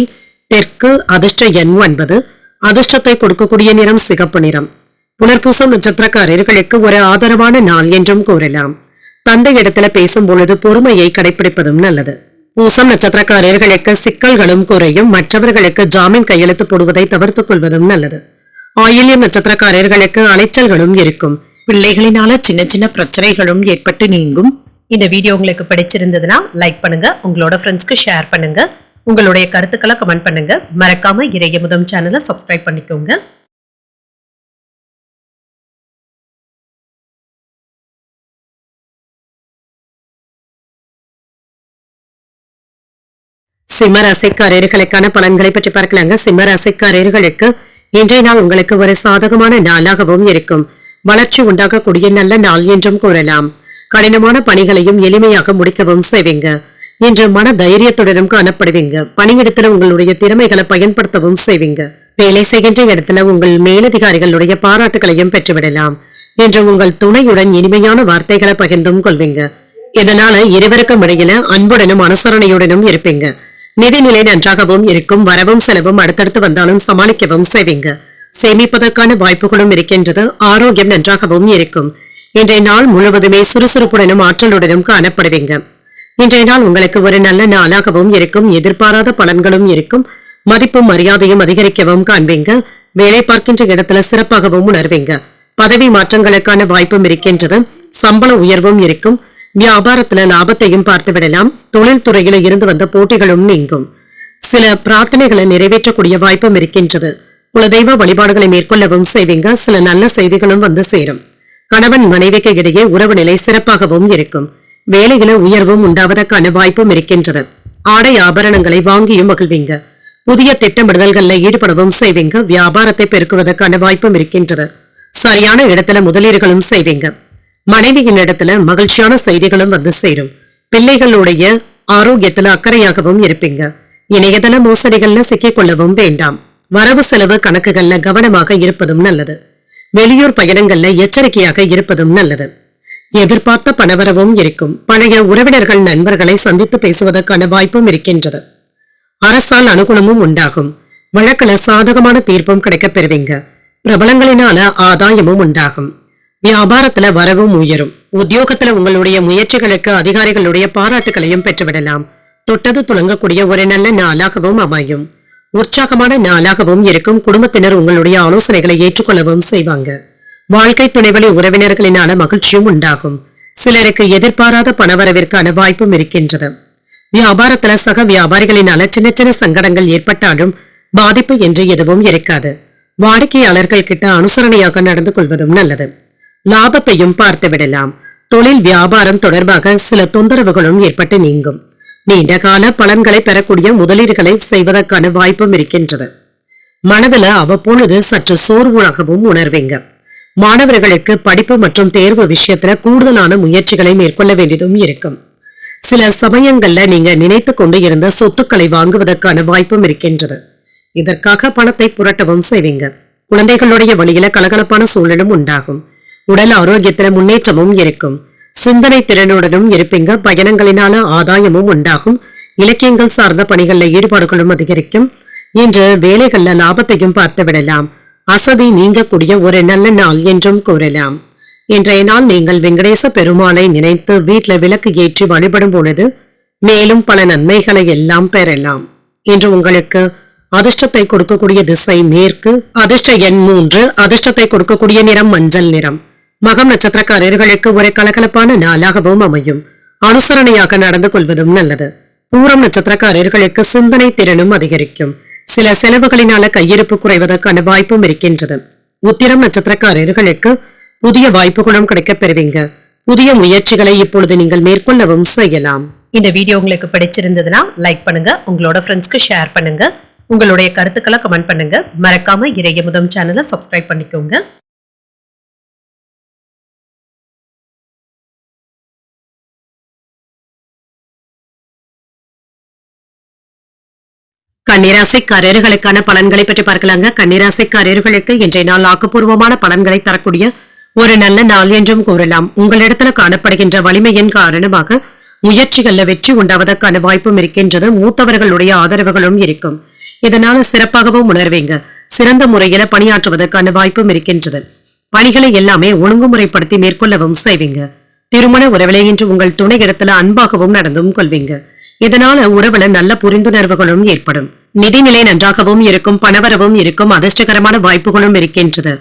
தெற்கு. அதிர்ஷ்ட எண் 9. அதிர்ஷ்டத்தை கொடுக்கக்கூடிய நிறம் சிகப்பு நிறம். புனர்பூசம் நட்சத்திரக்காரர்களுக்கு ஒரு ஆதரவான நாள் என்றும் கூறலாம். தந்தை இடத்துல பேசும் பொழுது பொறுமையை கடைபிடிப்பதும் நல்லது. பூசம் நட்சத்திரக்காரர்களுக்கு சிக்கல்களும் குறையும். மற்றவர்களுக்கு ஜாமீன் கையெழுத்து போடுவதை தவிர்த்துக் கொள்வதும் நல்லது. ஆயில்யம் நட்சத்திரக்காரர்களுக்கு அலைச்சல்களும் இருக்கும். பிள்ளைகளினால சின்ன சின்ன பிரச்சனைகளும் ஏற்பட்டு நீங்கும். இந்த வீடியோ உங்களுக்கு பிடிச்சிருந்ததுன்னா லைக் பண்ணுங்க. உங்களோட ஃப்ரெண்ட்ஸ்க்கு ஷேர் பண்ணுங்க. உங்களுடைய கருத்துக்களை கமெண்ட் பண்ணுங்க. மறக்காம இறையமுதம் சேனலை சப்ஸ்கிரைப் பண்ணிக்கோங்க. சிம்ம ராசிக்காரர்களுக்கான பலன்களை பற்றி பார்க்கலாங்க. சிம்ம ராசிக்காரர்களுக்கு இன்றைய நாள் உங்களுக்கு ஒரு சாதகமான நாளாகவும் இருக்கும். வளர்ச்சி உண்டாகக்கூடிய நல்ல நாள் என்றும் கூறலாம். கடினமான பணிகளையும் எளிமையாக முடிக்கவும் செய்வீங்க. இன்று மன தைரியத்துடனும் காணப்படுவீங்க. பணியிடத்துல உங்களுடைய திறமைகளை பயன்படுத்தவும் செய்வீங்க. வேலை செய்கின்ற இடத்துல உங்கள் மேலதிகாரிகளுடைய பாராட்டுகளையும் பெற்றுவிடலாம். இன்று உங்கள் துணையுடன் இனிமையான வார்த்தைகளை பகிர்ந்தும் கொள்வீங்க. இதனால இருவருக்கும் இடையில அன்புடனும் அனுசரணையுடனும் இருப்பீங்க. நிதிநிலை நன்றாகவும் இருக்கும். வரவும் செலவும் அடுத்தடுத்து வந்தாலும் சமாளிக்கவும் செய்வீங்க. சேமிப்பதற்கான வாய்ப்புகளும் இருக்கின்றது. ஆரோக்கியம் நன்றாகவும் இருக்கும். இன்றைய நாள் முழுவதுமே சுறுசுறுப்புடனும் ஆற்றலுடனும் காணப்படுவீங்க. இன்றைய நாள் உங்களுக்கு ஒரு நல்ல நாளாகவும் இருக்கும். எதிர்பாராத பலன்களும் இருக்கும். மதிப்பும் மரியாதையும் அதிகரிக்கவும் காண்பீங்க. வேலை பார்க்கின்ற இடத்துல சிறப்பாகவும் உணர்வீங்க. பதவி மாற்றங்களுக்கான வாய்ப்பும் இருக்கின்றது. சம்பள உயர்வும் இருக்கும். வியாபாரத்துல லாபத்தையும் பார்த்து விடலாம். தொழில் துறையில இருந்து வந்த போட்டிகளும் நீங்கும். சில பிரார்த்தனைகளை நிறைவேற்றக்கூடிய வாய்ப்பும் இருக்கின்றது. குலதெய்வ வழிபாடுகளை மேற்கொள்ளவும் செய்வீங்க. சில நல்ல செய்திகளும் வந்து சேரும். கணவன் மனைவிக்கு இடையே உறவு நிலை சிறப்பாகவும் இருக்கும். வேலையில உயர்வும் உண்டாவதற்கான வாய்ப்பும் இருக்கின்றது. ஆடை ஆபரணங்களை வாங்கியும் மகிழ்வீங்க. புதிய திட்டமிடுதல்கள்ல ஈடுபடவும் செய்வீங்க. வியாபாரத்தை பெருக்குவதற்கான வாய்ப்பும் இருக்கின்றது. சரியான இடத்துல முதலீடுகளும் செய்வீங்க. மனைவியின் இடத்துல மகிழ்ச்சியான செய்திகளும் வந்து சேரும். பிள்ளைகளுடைய ஆரோக்கியத்துல அக்கறையாகவும் இருப்பீங்க. இணையதள மோசடிகள்ல சிக்கிக் கொள்ளவும் வேண்டாம். வரவு செலவு கணக்குகள்ல கவனமாக இருப்பதும் நல்லது. வெளியூர் பயணங்கள்ல எச்சரிக்கையாக இருப்பதும் நல்லது. எதிர்பார்த்த பணவரவும் இருக்கும். பழைய உறவினர்கள் நண்பர்களை சந்தித்து பேசுவதற்கான வாய்ப்பும் இருக்கின்றது. அரசால் அனுகூலமும் உண்டாகும். வழக்குல சாதகமான தீர்ப்பும் கிடைக்கப் பெறுவீங்க. பிரபலங்களினால ஆதாயமும் உண்டாகும். வியாபாரத்துல வரவும் உயரும். உத்தியோகத்துல உங்களுடைய முயற்சிகளுக்கு அதிகாரிகளுடைய பாராட்டுகளையும் பெற்றுவிடலாம். தொட்டது துளங்கக்கூடிய ஒரு நல்ல நாளாகவும் அமையும். உற்சாகமான நாளாகவும் இருக்கும். குடும்பத்தினர் உங்களுடைய ஆலோசனைகளை ஏற்றுக்கொள்ளவும் செய்வாங்க. வாழ்க்கை துணைவழி உறவினர்களினால மகிழ்ச்சியும் உண்டாகும். சிலருக்கு எதிர்பாராத பணவரவிற்கான வாய்ப்பும் இருக்கின்றது. வியாபாரத்துல சக வியாபாரிகளினால சின்ன சின்ன சங்கடங்கள் ஏற்பட்டாலும் பாதிப்பு என்று எதுவும் இருக்காது. வாடிக்கையாளர்கள் கிட்ட அனுசரணையாக நடந்து கொள்வதும் நல்லது. லாபத்தையும் பார்த்து விடலாம். தொழில் வியாபாரம் தொடர்பாக சில தொந்தரவுகளும் ஏற்பட்டு நீங்கும். நீண்ட கால பலன்களை பெறக்கூடிய முதலீடுகளை செய்வதற்கான வாய்ப்பும் இருக்கின்றது. மனதுல அவ்வப்பொழுது சற்று சோர்வாகவும் உணர்வீங்க. மாணவர்களுக்கு படிப்பு மற்றும் தேர்வு விஷயத்துல கூடுதலான முயற்சிகளை மேற்கொள்ள வேண்டியதும் இருக்கும். சில சமயங்கள்ல நீங்க நினைத்து கொண்டு இருந்த சொத்துக்களை வாங்குவதற்கான வாய்ப்பும் இருக்கின்றது. இதற்காக பணத்தை புரட்டவும் செய்வீங்க. குழந்தைகளுடைய வழியில கலகலப்பான சூழலும் உண்டாகும். உடல் ஆரோக்கியத்துல முன்னேற்றமும் இருக்கும். சிந்தனை திறனுடனும் இருப்பீங்க. பயணங்களினால ஆதாயமும் உண்டாகும். இலக்கியங்கள் சார்ந்த பணிகள்ல ஈடுபாடுகளும் அதிகரிக்கும். இன்று வேலைகள்ல லாபத்தையும் பார்த்து விடலாம். அசதி நீங்கக்கூடிய ஒரு நல்ல நாள் என்றும் கூறலாம். இன்றைய நாள் நீங்கள் வெங்கடேச பெருமானை நினைத்து வீட்டுல விளக்கு ஏற்றி வழிபடும் பொழுது மேலும் பல நன்மைகளை எல்லாம் பெறலாம். இன்று உங்களுக்கு அதிர்ஷ்டத்தை கொடுக்கக்கூடிய திசை மேற்கு. அதிர்ஷ்ட எண் 3. அதிர்ஷ்டத்தை கொடுக்கக்கூடிய நிறம் மஞ்சள் நிறம். மகம் நட்சத்திரக்காரர்களுக்கு ஒரு கலகலப்பான நாளாகவும் அமையும். அனுசரணையாக நடந்து கொள்வதும் நல்லது. பூரம் நட்சத்திரக்காரர்களுக்கு சிந்தனை திறனும் அதிகரிக்கும். சில செலவுகளினால கையிருப்பு குறைவதற்கான வாய்ப்பும் இருக்கின்றது. உத்திரம் நட்சத்திரக்காரர்களுக்கு புதிய வாய்ப்புகளும் கிடைக்கப் பெறுவீங்க. புதிய முயற்சிகளை இப்பொழுது நீங்கள் மேற்கொள்ளவும் செய்யலாம். இந்த வீடியோ உங்களுக்கு பிடிச்சிருந்ததுன்னா லைக் பண்ணுங்க, உங்களோட ஃப்ரெண்ட்ஸ்க்கு ஷேர் பண்ணுங்க, உங்களுடைய கருத்துக்களை கமெண்ட் பண்ணுங்க. மறக்காம இறையமுதம் சேனலை சப்ஸ்கிரைப் பண்ணிக்கோங்க. கன்னிராசிக்காரர்களுக்கான பலன்களை பற்றி பார்க்கலாங்க. கன்னிராசிக்காரர்களுக்கு இன்றைய நாள் ஆக்கப்பூர்வமான பலன்களை தரக்கூடிய ஒரு நல்ல நாள் என்றும் கூறலாம். உங்களிடத்துல காணப்படுகின்ற வலிமையின் காரணமாக முயற்சிகள்ல வெற்றி உண்டாவதற்கான வாய்ப்பும் இருக்கின்றது. மூத்தவர்களுடைய ஆதரவுகளும் இருக்கும். இதனால சிறப்பாகவும் உணர்வீங்க. சிறந்த முறையில பணியாற்றுவதற்கான வாய்ப்பும் இருக்கின்றது. பணிகளை எல்லாமே ஒழுங்குமுறைப்படுத்தி மேற்கொள்ளவும் செய்வீங்க. திருமண உறவிலே இன்று உங்கள் துணை இடத்துல அன்பாகவும் நடந்தும் கொள்வீங்க. இதனால உறவுல நல்ல புரிந்துணர்வுகளும் ஏற்படும். நிதிநிலை நன்றாகவும் இருக்கும். பணவரவும் இருக்கும். அதிர்ஷ்டகரமான வாய்ப்புகளும் இருக்கின்றது.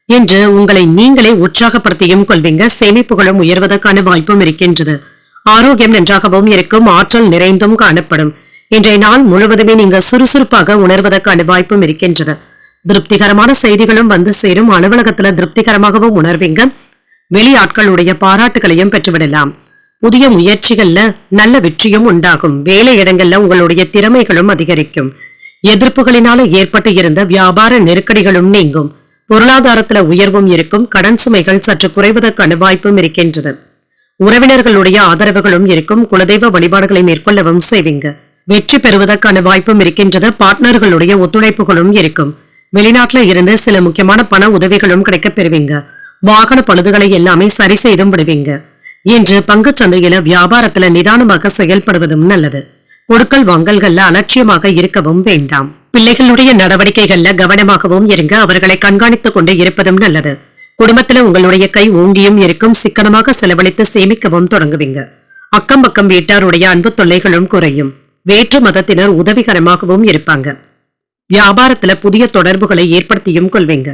என்று உங்களை நீங்களே உற்சாகப்படுத்தியும் கொள்வீங்க. சேமிப்புகளும் உயர்வதற்கான வாய்ப்பும் இருக்கின்றது. ஆரோக்கியம் நன்றாகவும் இருக்கும். ஆற்றல் நிறைந்தும் காணப்படும். இன்றைய நாள் முழுவதுமே நீங்க சுறுசுறுப்பாக உணர்வதற்கான வாய்ப்பும் இருக்கின்றது. திருப்திகரமான செய்திகளும் வந்து சேரும். அலுவலகத்துல திருப்திகரமாகவும் உணர்வீங்க. வெளியாட்களுடைய பாராட்டுகளையும் பெற்றுவிடலாம். புதிய முயற்சிகள்ல நல்ல வெற்றியும் உண்டாகும். வேலை இடங்கள்ல உங்களுடைய திறமைகளும் அதிகரிக்கும். எதிர்ப்புகளினால ஏற்பட்டு இருந்த வியாபார நெருக்கடிகளும் நீங்கும். பொருளாதாரத்துல உயர்வும் இருக்கும். கடன் சுமைகள் சற்று குறைவதற்கான வாய்ப்பும் இருக்கின்றது. உறவினர்களுடைய ஆதரவுகளும் இருக்கும். குலதெய்வ வழிபாடுகளை மேற்கொள்ளவும் செய்வீங்க. வெற்றி பெறுவதற்கான வாய்ப்பும் இருக்கின்றது. பார்ட்னர்களுடைய ஒத்துழைப்புகளும் இருக்கும். வெளிநாட்டுல இருந்து சில முக்கியமான பண உதவிகளும் கிடைக்கப் பெறுவீங்க. வாகன பழுதுகளை எல்லாமே சரி செய்தும் விடுவீங்க. இன்று பங்கு சந்தையில வியாபாரத்துல நிதானமாக செயல்படுவதும் நல்லது. கொடுக்கல் வாங்கல்கள்ல அலட்சியமாக இருக்கவும் வேண்டாம். பிள்ளைகளுடைய நடவடிக்கைகள்ல கவனமாகவும் இருங்க. அவர்களை கண்காணித்துக் கொண்டு இருப்பதும் நல்லது. குடும்பத்துல உங்களுடைய கை ஓங்கியும் இருக்கும். சிக்கனமாக செலவழித்து சேமிக்கவும் தொடங்குவீங்க. அக்கம் பக்கம் வீட்டாருடைய அன்பு தொல்லைகளும் குறையும். வேற்று மதத்தினர் உதவிகரமாகவும் இருப்பாங்க. வியாபாரத்துல புதிய தொடர்புகளை ஏற்படுத்தியும் கொள்வீங்க.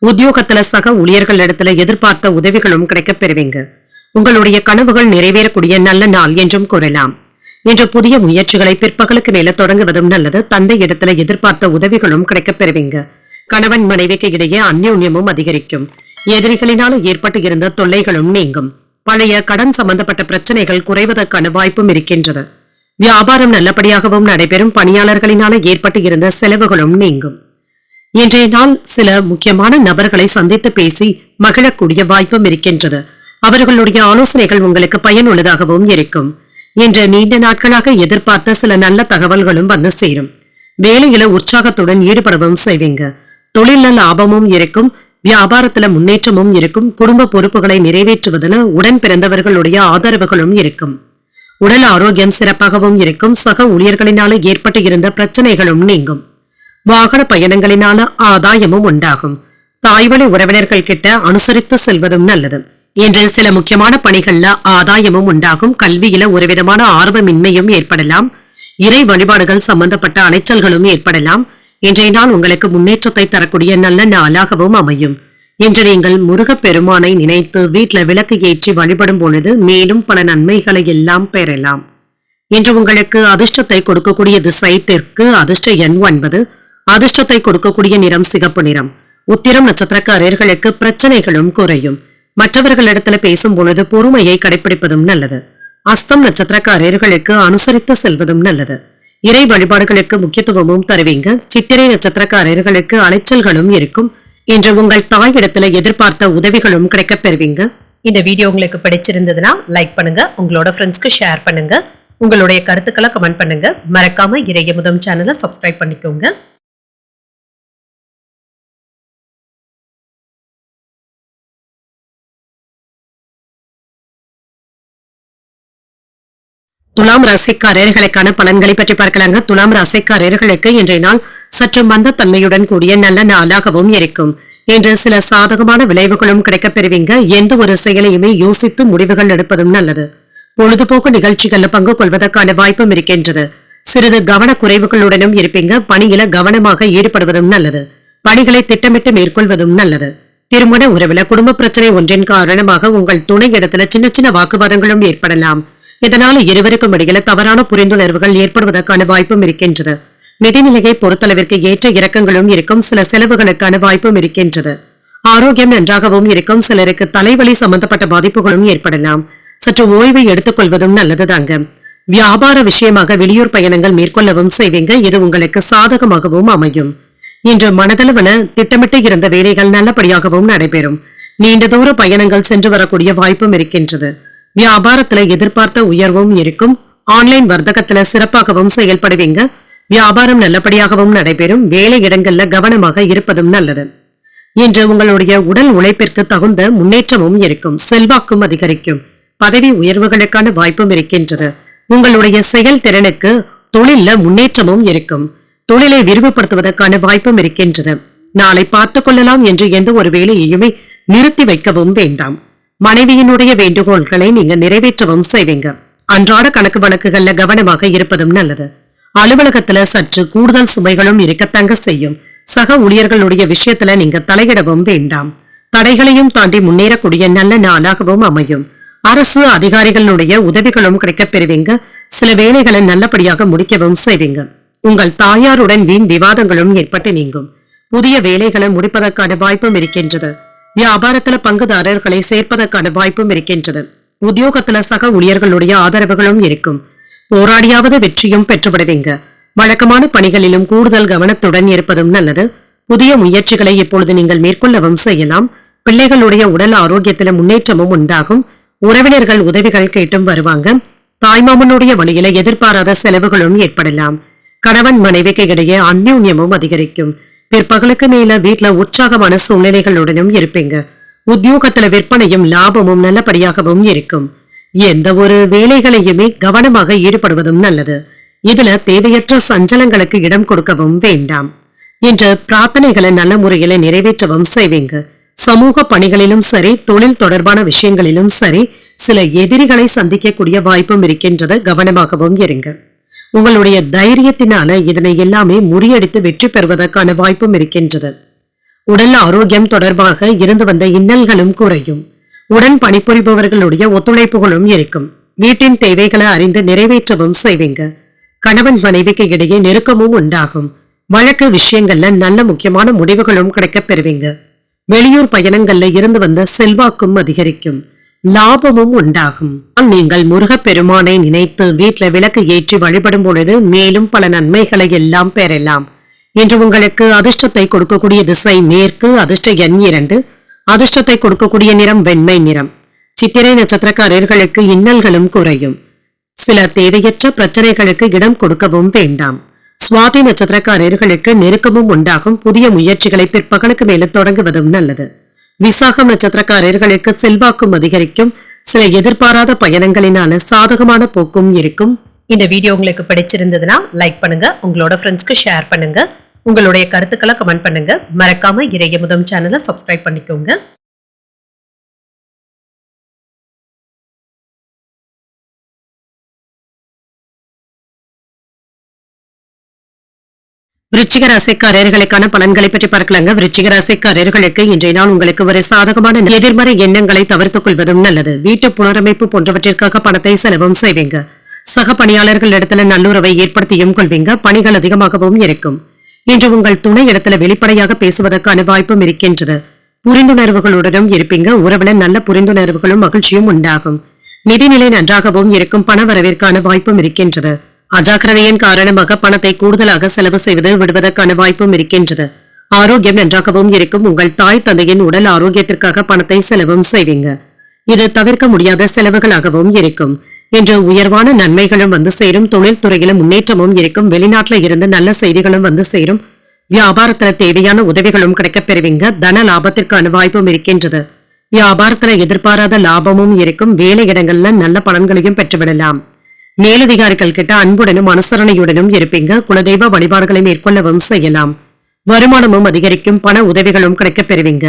உத்தியோகத்துல சக ஊழியர்களிடத்துல எதிர்பார்த்த உதவிகளும் கிடைக்கப் பெறுவீங்க. உங்களுடைய கனவுகள் நிறைவேறக்கூடிய நல்ல நாள் என்றும் கூறலாம். இன்று புதிய முயற்சிகளை பிற்பகலுக்கு மேல தொடங்குவதும் நல்லது. தந்தை இடத்துல எதிர்பார்த்த உதவிகளும் கிடைக்கப் பெறுவீங்க. கணவன் மனைவிக்கு இடையே அந்யோன்யமும் அதிகரிக்கும். எதிரிகளினால ஏற்பட்டு இருந்த தொல்லைகளும் நீங்கும். பழைய கடன் சம்பந்தப்பட்ட பிரச்சனைகள் குறைவதற்கான வாய்ப்பும் இருக்கின்றது. வியாபாரம் நல்லபடியாகவும் நடைபெறும். பணியாளர்களினால ஏற்பட்டு இருந்த செலவுகளும் நீங்கும். இன்றைய நாள் சில முக்கியமான நபர்களை சந்தித்து பேசி மகிழக்கூடிய வாய்ப்பும் இருக்கின்றது. அவர்களுடைய ஆலோசனைகள் உங்களுக்கு பயனுள்ளதாகவும் இருக்கும். இன்று நீண்ட நாட்களாக எதிர்பார்த்த சில நல்ல தகவல்களும் வந்து சேரும். வேலையில உற்சாகத்துடன் ஈடுபடவும் செய்வீங்க. தொழில லாபமும் இருக்கும். வியாபாரத்துல முன்னேற்றமும் இருக்கும். குடும்ப பொறுப்புகளை நிறைவேற்றுவதில் உடன் பிறந்தவர்களுடைய ஆதரவுகளும் இருக்கும். உடல் ஆரோக்கியம் சிறப்பாகவும் இருக்கும். சக ஊழியர்களினால ஏற்பட்டு இருந்த பிரச்சனைகளும் நீங்கும். வாகன பயணங்களினால ஆதாயமும் உண்டாகும். தாய்வழி உறவினர்கள் கிட்ட அனுசரித்து செல்வதும் நல்லது. இன்று சில முக்கியமான பணிகள்ல ஆதாயமும் உண்டாகும். கல்வியில ஒருவிதமான ஆர்வமின்மையும் ஏற்படலாம். இறை வழிபாடுகள் சம்பந்தப்பட்ட அலைச்சல்களும் ஏற்படலாம். இன்றைய நாள் உங்களுக்கு முன்னேற்றத்தை தரக்கூடிய நல்ல நாளாகவும் அமையும். இன்று நீங்கள் முருகப் பெருமானை நினைத்து வீட்டுல விளக்கு ஏற்றி வழிபடும் பொழுது மேலும் பல நன்மைகளை எல்லாம் பெறலாம். இன்று உங்களுக்கு அதிர்ஷ்டத்தை கொடுக்கக்கூடிய திசை தெற்கு. அதிர்ஷ்ட எண் 9. அதிர்ஷ்டத்தை கொடுக்கக்கூடிய நிறம் சிகப்பு நிறம். உத்திரம் நட்சத்திரக்காரர்களுக்கு பிரச்சனைகளும் குறையும். மற்றவர்களிடத்துல பேசும் பொழுது பொறுமையை கடைபிடிப்பதும் நல்லது. அஸ்தம் நட்சத்திரக்காரர்களுக்கு அனுசரித்து செல்வதும் நல்லது. இறை வழிபாடுகளுக்கு முக்கியத்துவமும் தருவீங்க. சித்திரை நட்சத்திரக்காரர்களுக்கு அலைச்சல்களும் இருக்கும். இன்று உங்கள் தாயிடத்துல எதிர்பார்த்த உதவிகளும் கிடைக்கப் பெறுவீங்க. இந்த வீடியோ உங்களுக்கு பிடிச்சிருந்ததுன்னா லைக் பண்ணுங்க, உங்களோட ஃப்ரெண்ட்ஸ்க்கு ஷேர் பண்ணுங்க, உங்களுடைய கருத்துக்களை கமெண்ட் பண்ணுங்க. மறக்காம இறையமுதம் சேனலை சப்ஸ்கிரைப் பண்ணிக்கோங்க. துலாம் ராசிக்காரர்களுக்கான பலன்களை பற்றி பார்க்கலாங்க. துலாம் ராசிக்காரர்களுக்கு இன்றைய நாள் சற்று மந்த தன்மையுடன் கூடிய நல்ல நாளாகவும் இருக்கும். இன்று சில சாதகமான விளைவுகளும் கிடைக்கப் பெறுவீங்க. எந்த ஒரு செயலையுமே யோசித்து முடிவுகள் எடுப்பதும் நல்லது. பொழுதுபோக்கு நிகழ்ச்சிகள்ல பங்கு கொள்வதற்கான வாய்ப்பும் இருக்கின்றது. சிறிது கவனக்குறைவுகளுடனும் இருப்பீங்க. பணியில கவனமாக ஈடுபடுவதும் நல்லது. பணிகளை திட்டமிட்டு மேற்கொள்வதும் நல்லது. திருமண உறவுல குடும்ப பிரச்சனை ஒன்றின் காரணமாக உங்கள் துணை இடத்துல சின்ன சின்ன வாக்குவாதங்களும் ஏற்படலாம். இதனால இருவருக்கும் இடையில தவறான புரிந்துணர்வுகள் ஏற்படுவதற்கான வாய்ப்பும் இருக்கின்றது. நிதிநிலையை பொறுத்தளவிற்கு ஏற்ற இறக்கங்களும் இருக்கும். சில செலவுகளுக்கான வாய்ப்பும் இருக்கின்றது. ஆரோக்கியம் நன்றாகவும் இருக்கும். சிலருக்கு தலைவலி சம்பந்தப்பட்ட பாதிப்புகளும் ஏற்படலாம். சற்று ஓய்வை எடுத்துக் கொள்வதும் நல்லதுதாங்க. வியாபார விஷயமாக வெளியூர் பயணங்கள் மேற்கொள்ளவும் செய்வீங்க. இது உங்களுக்கு சாதகமாகவும் அமையும். இன்று மனதளவுல திட்டமிட்டு இருந்த வேலைகள் நல்லபடியாகவும் நடைபெறும். நீண்ட தூர பயணங்கள் சென்று வரக்கூடிய வாய்ப்பும் இருக்கின்றது. வியாபாரத்துல எதிர்பார்த்த உயர்வும் இருக்கும். ஆன்லைன் வர்த்தகத்துல சிறப்பாகவும் செயல்படுவீங்க. வியாபாரம் நல்லபடியாகவும் நடைபெறும். வேலை இடங்கள்ல கவனமாக இருப்பதும் நல்லது. இன்று உங்களுடைய உடல் உழைப்பிற்கு தகுந்த முன்னேற்றமும் இருக்கும். செல்வாக்கும் அதிகரிக்கும். பதவி உயர்வுகளுக்கான வாய்ப்பும் இருக்கின்றது. உங்களுடைய செயல்திறனுக்கு தொழில்ல முன்னேற்றமும் இருக்கும். தொழிலை விரிவுபடுத்துவதற்கான வாய்ப்பும் இருக்கின்றது. நாளை பார்த்துக் கொள்ளலாம் என்று எந்த ஒரு வேலையையுமே நிறுத்தி வைக்கவும் வேண்டாம். மனைவியினுடைய வேண்டுகோள்களை நீங்க நிறைவேற்றவும் செய்வீங்க. அன்றாட கணக்கு வழக்குகள்ல கவனமாக இருப்பதும் நல்லது. அலுவலகத்துல சற்று கூடுதல் சுமைகளும் இருக்கத்தங்க செய்யும். சக ஊழியர்களுடைய விஷயத்துல நீங்க தலையிடவும் வேண்டாம். தடைகளையும் தாண்டி முன்னேறக்கூடிய நல்ல நாளாகவும் அமையும். அரசு அதிகாரிகளுடைய உதவிகளும் கிடைக்கப் பெறுவீங்க. சில வேலைகளை நல்லபடியாக முடிக்கவும் செய்வீங்க. உங்கள் தாயாருடன் வீண் விவாதங்களும் ஏற்பட்டு நீங்கும். புதிய வேலைகளை முடிப்பதற்கான வாய்ப்பும் இருக்கின்றது. வியாபாரத்துல பங்குதாரர்களை சேர்ப்பதற்கான வாய்ப்பும் இருக்கின்றது. உத்தியோகத்துல சக ஊழியர்களுடைய ஆதரவுகளும் இருக்கும். போராடியாவது வெற்றியும் பெற்றுவிடுவீங்க. வழக்கமான பணிகளிலும் கூடுதல் கவனத்துடன் இருப்பதும் நல்லது. புதிய முயற்சிகளை இப்பொழுது நீங்கள் மேற்கொள்ளவும் செய்யலாம். பிள்ளைகளுடைய உடல் ஆரோக்கியத்தில முன்னேற்றமும் உண்டாகும். உறவினர்கள் உதவிகள் கேட்டும் வருவாங்க. தாய்மாமனுடைய வழியில எதிர்பாராத செலவுகளும் ஏற்படலாம். கணவன் மனைவிக்கு இடையே அந்யோன்யமும் அதிகரிக்கும். பிற்பகலுக்கு மேல வீட்டுல உற்சாகமான சூழ்நிலைகளுடனும் இருப்பீங்க. உத்தியோகத்துல விற்பனையும் லாபமும் நல்லபடியாகவும் இருக்கும். எந்த ஒரு வேலைகளையுமே கவனமாக ஈடுபடுவதும் நல்லது. இதுல தேவையற்ற சஞ்சலங்களுக்கு இடம் கொடுக்கவும் வேண்டாம். இன்று பிரார்த்தனைகளை நல்ல முறையில நிறைவேற்றவும் செய்வீங்க. சமூக பணிகளிலும் சரி, தொழில் தொடர்பான விஷயங்களிலும் சரி, சில எதிரிகளை சந்திக்கக்கூடிய வாய்ப்பும் இருக்கின்றது. கவனமாகவும் இருங்க. உங்களுடைய தைரியத்தினால இதனை எல்லாமே முறியடித்து வெற்றி பெறுவதற்கான வாய்ப்பும் இருக்கின்றது. உடல் ஆரோக்கியம் தொடர்பாக இருந்து வந்த இன்னல்களும் குறையும். உடன் பணிபுரிபவர்களுடைய ஒத்துழைப்புகளும் இருக்கும். வீட்டின் தேவைகளை அறிந்து நிறைவேற்றவும் செய்வீங்க. கணவன் மனைவிக்கு இடையே நெருக்கமும் உண்டாகும். வழக்கு விஷயங்கள்ல நல்ல முக்கியமான முடிவுகளும் கிடைக்கப் பெறுவீங்க. வெளியூர் பயணங்கள்ல இருந்து வந்த செல்வாக்கும் அதிகரிக்கும். லாபமும் உண்டாகும். நீங்கள் முருகப்பெருமானை நினைத்து வீட்டுல விளக்கு ஏற்றி வழிபடும் பொழுது மேலும் பல நன்மைகளை எல்லாம் பெறலாம். இன்று உங்களுக்கு அதிர்ஷ்டத்தை கொடுக்கக்கூடிய திசை மேற்கு. அதிர்ஷ்ட எண் 2. அதிர்ஷ்டத்தை கொடுக்கக்கூடிய நிறம் வெண்மை நிறம். சித்திரை நட்சத்திரக்காரர்களுக்கு இன்னல்களும் குறையும். சில தேவையற்ற பிரச்சனைகளுக்கு இடம் கொடுக்கவும் வேண்டாம். சுவாதி நட்சத்திரக்காரர்களுக்கு நெருக்கமும் உண்டாகும். புதிய முயற்சிகளை பிற்பகலுக்கு மேல தொடங்குவதும் நல்லது. விசாகம் நட்சத்திரக்காரர்களுக்கு செல்வாக்கும் அதிகரிக்கும். சில எதிர்பாராத பயணங்களினால சாதகமான போக்கும் இருக்கும். இந்த வீடியோ உங்களுக்கு பிடிச்சிருந்ததுன்னா லைக் பண்ணுங்க, உங்களோட ஃப்ரெண்ட்ஸ்க்கு ஷேர் பண்ணுங்க, உங்களுடைய கருத்துக்களை கமெண்ட் பண்ணுங்க. மறக்காம இறையமுதம் சேனலை சப்ஸ்கிரைப் பண்ணிக்கோங்க. விருச்சிக ராசிக்காரர்களுக்கான பலன்களை பற்றி பார்க்கலாங்க. விருச்சிக ராசிக்காரர்களுக்கு இன்றைய நாள் உங்களுக்கு ஒரு சாதகமான எதிர்மறை எண்ணங்களை தவிர்த்துக் கொள்வதும் நல்லது. வீட்டு புனரமைப்பு போன்றவற்றிற்காக பணத்தை செலவும் செய்வீங்க. சக பணியாளர்கள் இடத்துல நல்லுறவை ஏற்படுத்தியும் கொள்வீங்க. பணிகள் அதிகமாகவும் இருக்கும். இன்று உங்கள் துணை இடத்துல வெளிப்படையாக பேசுவதற்கான வாய்ப்பும் இருக்கின்றது. புரிந்துணர்வுகளுடனும் இருப்பீங்க. உறவுல நல்ல புரிந்துணர்வுகளும் மகிழ்ச்சியும் உண்டாகும். நிதிநிலை நன்றாகவும் இருக்கும். பண வரவிற்கான வாய்ப்பும் இருக்கின்றது. அஜாக்கிரதையின் காரணமாக பணத்தை கூடுதலாக செலவு செய்வது விடுவதற்கான வாய்ப்பும் இருக்கின்றது. ஆரோக்கியம் நன்றாகவும் இருக்கும். உங்கள் தாய் தந்தையின் உடல் ஆரோக்கியத்திற்காக பணத்தை செலவும் செய்வீங்க. இது தவிர்க்க முடியாத செலவுகளாகவும் இருக்கும். இன்று உயர்வான நன்மைகளும் வந்து சேரும். தொழில் துறையில முன்னேற்றமும் இருக்கும். வெளிநாட்டுல இருந்து நல்ல செய்திகளும் வந்து சேரும். வியாபாரத்துல தேவையான உதவிகளும் கிடைக்கப் பெறுவீங்க. தன லாபத்திற்கான வாய்ப்பும் இருக்கின்றது. வியாபாரத்துல எதிர்பாராத லாபமும் இருக்கும். வேலை இடங்கள்ல நல்ல பலன்களையும் பெற்றுவிடலாம். மேலதிகாரிகள் கிட்ட அன்புடனும் அனுசரணையுடனும் இருப்பீங்க. குலதெய்வ வழிபாடுகளை மேற்கொள்ளவும் செய்யலாம். வருமானமும் அதிகரிக்கும். பண உதவிகளும் கிடைக்கப் பெறுவீங்க.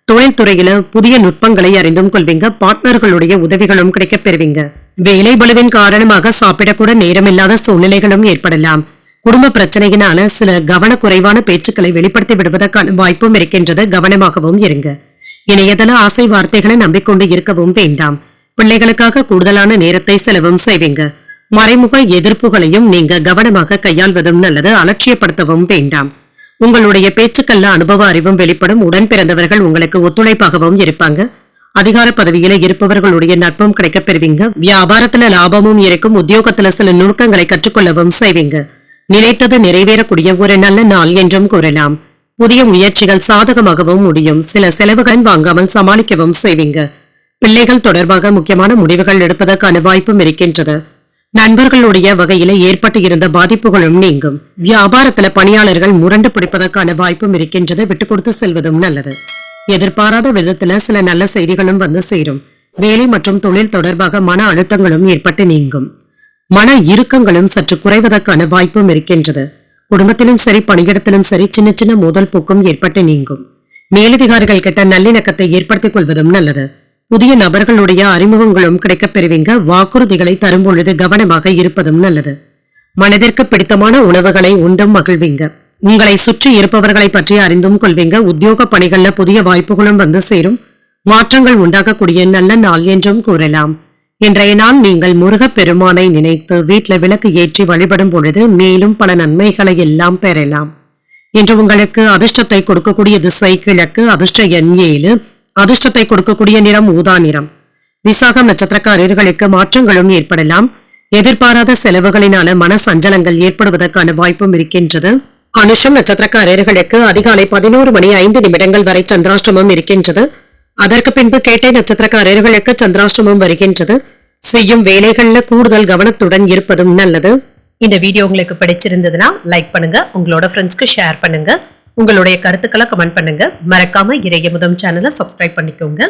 தொழில்துறையில புதிய நுட்பங்களை அறிந்தும் கொள்வீங்க. பார்ட்னர்களுடைய உதவிகளும் கிடைக்கப் பெறுவீங்க. வேலை பளுவின் காரணமாக சாப்பிடக்கூட நேரமில்லாத சூழ்நிலைகளும் ஏற்படலாம். குடும்ப பிரச்சனையினால சில கவனக்குறைவான பேச்சுக்களை வெளிப்படுத்தி விடுவதற்கான வாய்ப்பும் இருக்கின்றது. கவனமாகவும் இருங்க. இணையதள ஆசை வார்த்தைகளை நம்பிக்கொண்டு இருக்கவும் வேண்டாம். பிள்ளைகளுக்காக கூடுதலான நேரத்தை செலவும் செய்வீங்க. மறைமுக எதிர்ப்புகளையும் நீங்க கவனமாக கையாள்வதும் நல்லது. அலட்சியப்படுத்தவும் வேண்டாம். உங்களுடைய பேச்சுக்கள்ல அனுபவ அறிவும் வெளிப்படும். உடன் பிறந்தவர்கள் உங்களுக்கு ஒத்துழைப்பாகவும் இருப்பாங்க. அதிகார பதவியில இருப்பவர்களுடைய நட்பும் கிடைக்கப் பெறுவீங்க. வியாபாரத்துல லாபமும் இருக்கும். உத்தியோகத்துல சில நுணுக்கங்களை கற்றுக்கொள்ளவும் செய்வீங்க. நினைத்தது நிறைவேறக்கூடிய ஒரு நல்ல நாள் என்றும் கூறலாம். புதிய முயற்சிகள் சாதகமாகவும் முடியும். சில செலவுகள் வாங்காமல் சமாளிக்கவும் செய்வீங்க. பிள்ளைகள் தொடர்பாக முக்கியமான முடிவுகள் எடுப்பதற்கான வாய்ப்பும் இருக்கின்றது. நண்பர்களுடைய வகையில ஏற்பட்டு இருந்த பாதிப்புகளும் நீங்கும். வியாபாரத்துல பணியாளர்கள் முரண்டு பிடிப்பதற்கான வாய்ப்பும் இருக்கின்றது. விட்டுக் கொடுத்து செல்வதும் நல்லது. எதிர்பாராத விதத்துல சில நல்ல செய்திகளும் வந்து சேரும். வேலை மற்றும் தொழில் தொடர்பாக மன அழுத்தங்களும் ஏற்பட்டு நீங்கும். மன இறுக்கங்களும் சற்று குறைவதற்கான வாய்ப்பும் இருக்கின்றது. குடும்பத்திலும் சரி பணியிடத்திலும் சரி சின்ன சின்ன மோதல் போக்கும் ஏற்பட்டு நீங்கும். மேலதிகாரிகள் கிட்ட நல்லிணக்கத்தை ஏற்படுத்திக் கொள்வதும் நல்லது. புதிய நபர்களுடைய அறிமுகங்களும் கிடைக்கப் பெறுவீங்க. வாக்குறுதிகளை தரும் பொழுது கவனமாக இருப்பதும் நல்லது. மனதிற்கு பிடித்தமான உணவுகளை உண்டும் மகிழ்வீங்க. உங்களை சுற்றி இருப்பவர்களை பற்றி அறிந்தும் கொள்வீங்க. உத்தியோக பணிகள்ல புதிய வாய்ப்புகளும் வந்து சேரும். மாற்றங்கள் உண்டாகக்கூடிய நல்ல நாள் என்றும் கூறலாம். இன்றைய நாள் நீங்கள் முருகப் பெருமானை நினைத்து வீட்டுல விளக்கு ஏற்றி வழிபடும் பொழுது மேலும் பல நன்மைகளை எல்லாம் பெறலாம். இன்று உங்களுக்கு அதிர்ஷ்டத்தை கொடுக்கக்கூடிய திசை கிழக்கு. அதிர்ஷ்ட எண் 7. அதிர்ஷ்டத்தை கொடுக்கக்கூடிய நிறம் ஊதா நிறம். விசாகம் நட்சத்திரக்காரர்களுக்கு மாற்றங்களும் ஏற்படலாம். எதிர்பாராத செலவுகளினால மன சஞ்சலங்கள் ஏற்படுவதற்கான வாய்ப்பும் இருக்கின்றது. அனுஷம் நட்சத்திரக்காரர்களுக்கு அதிகாலை 11:05 வரை சந்திராஷ்டமம் இருக்கின்றது. அதற்கு பின்பு கேட்டை நட்சத்திரக்காரர்களுக்கு சந்திராஷ்டமம் வருகின்றது. செய்யும் வேலைகள்ல கூடுதல் கவனத்துடன் இருப்பதும் நல்லது. இந்த வீடியோ உங்களுக்கு பிடிச்சிருந்ததுன்னா லைக் பண்ணுங்க. உங்களோட ஃப்ரெண்ட்ஸ்க்கு ஷேர் பண்ணுங்க. உங்களுடைய கருத்துக்களை கமெண்ட் பண்ணுங்க. மறக்காம இறையமுதம் சேனலை சப்ஸ்கிரைப் பண்ணிக்கோங்க.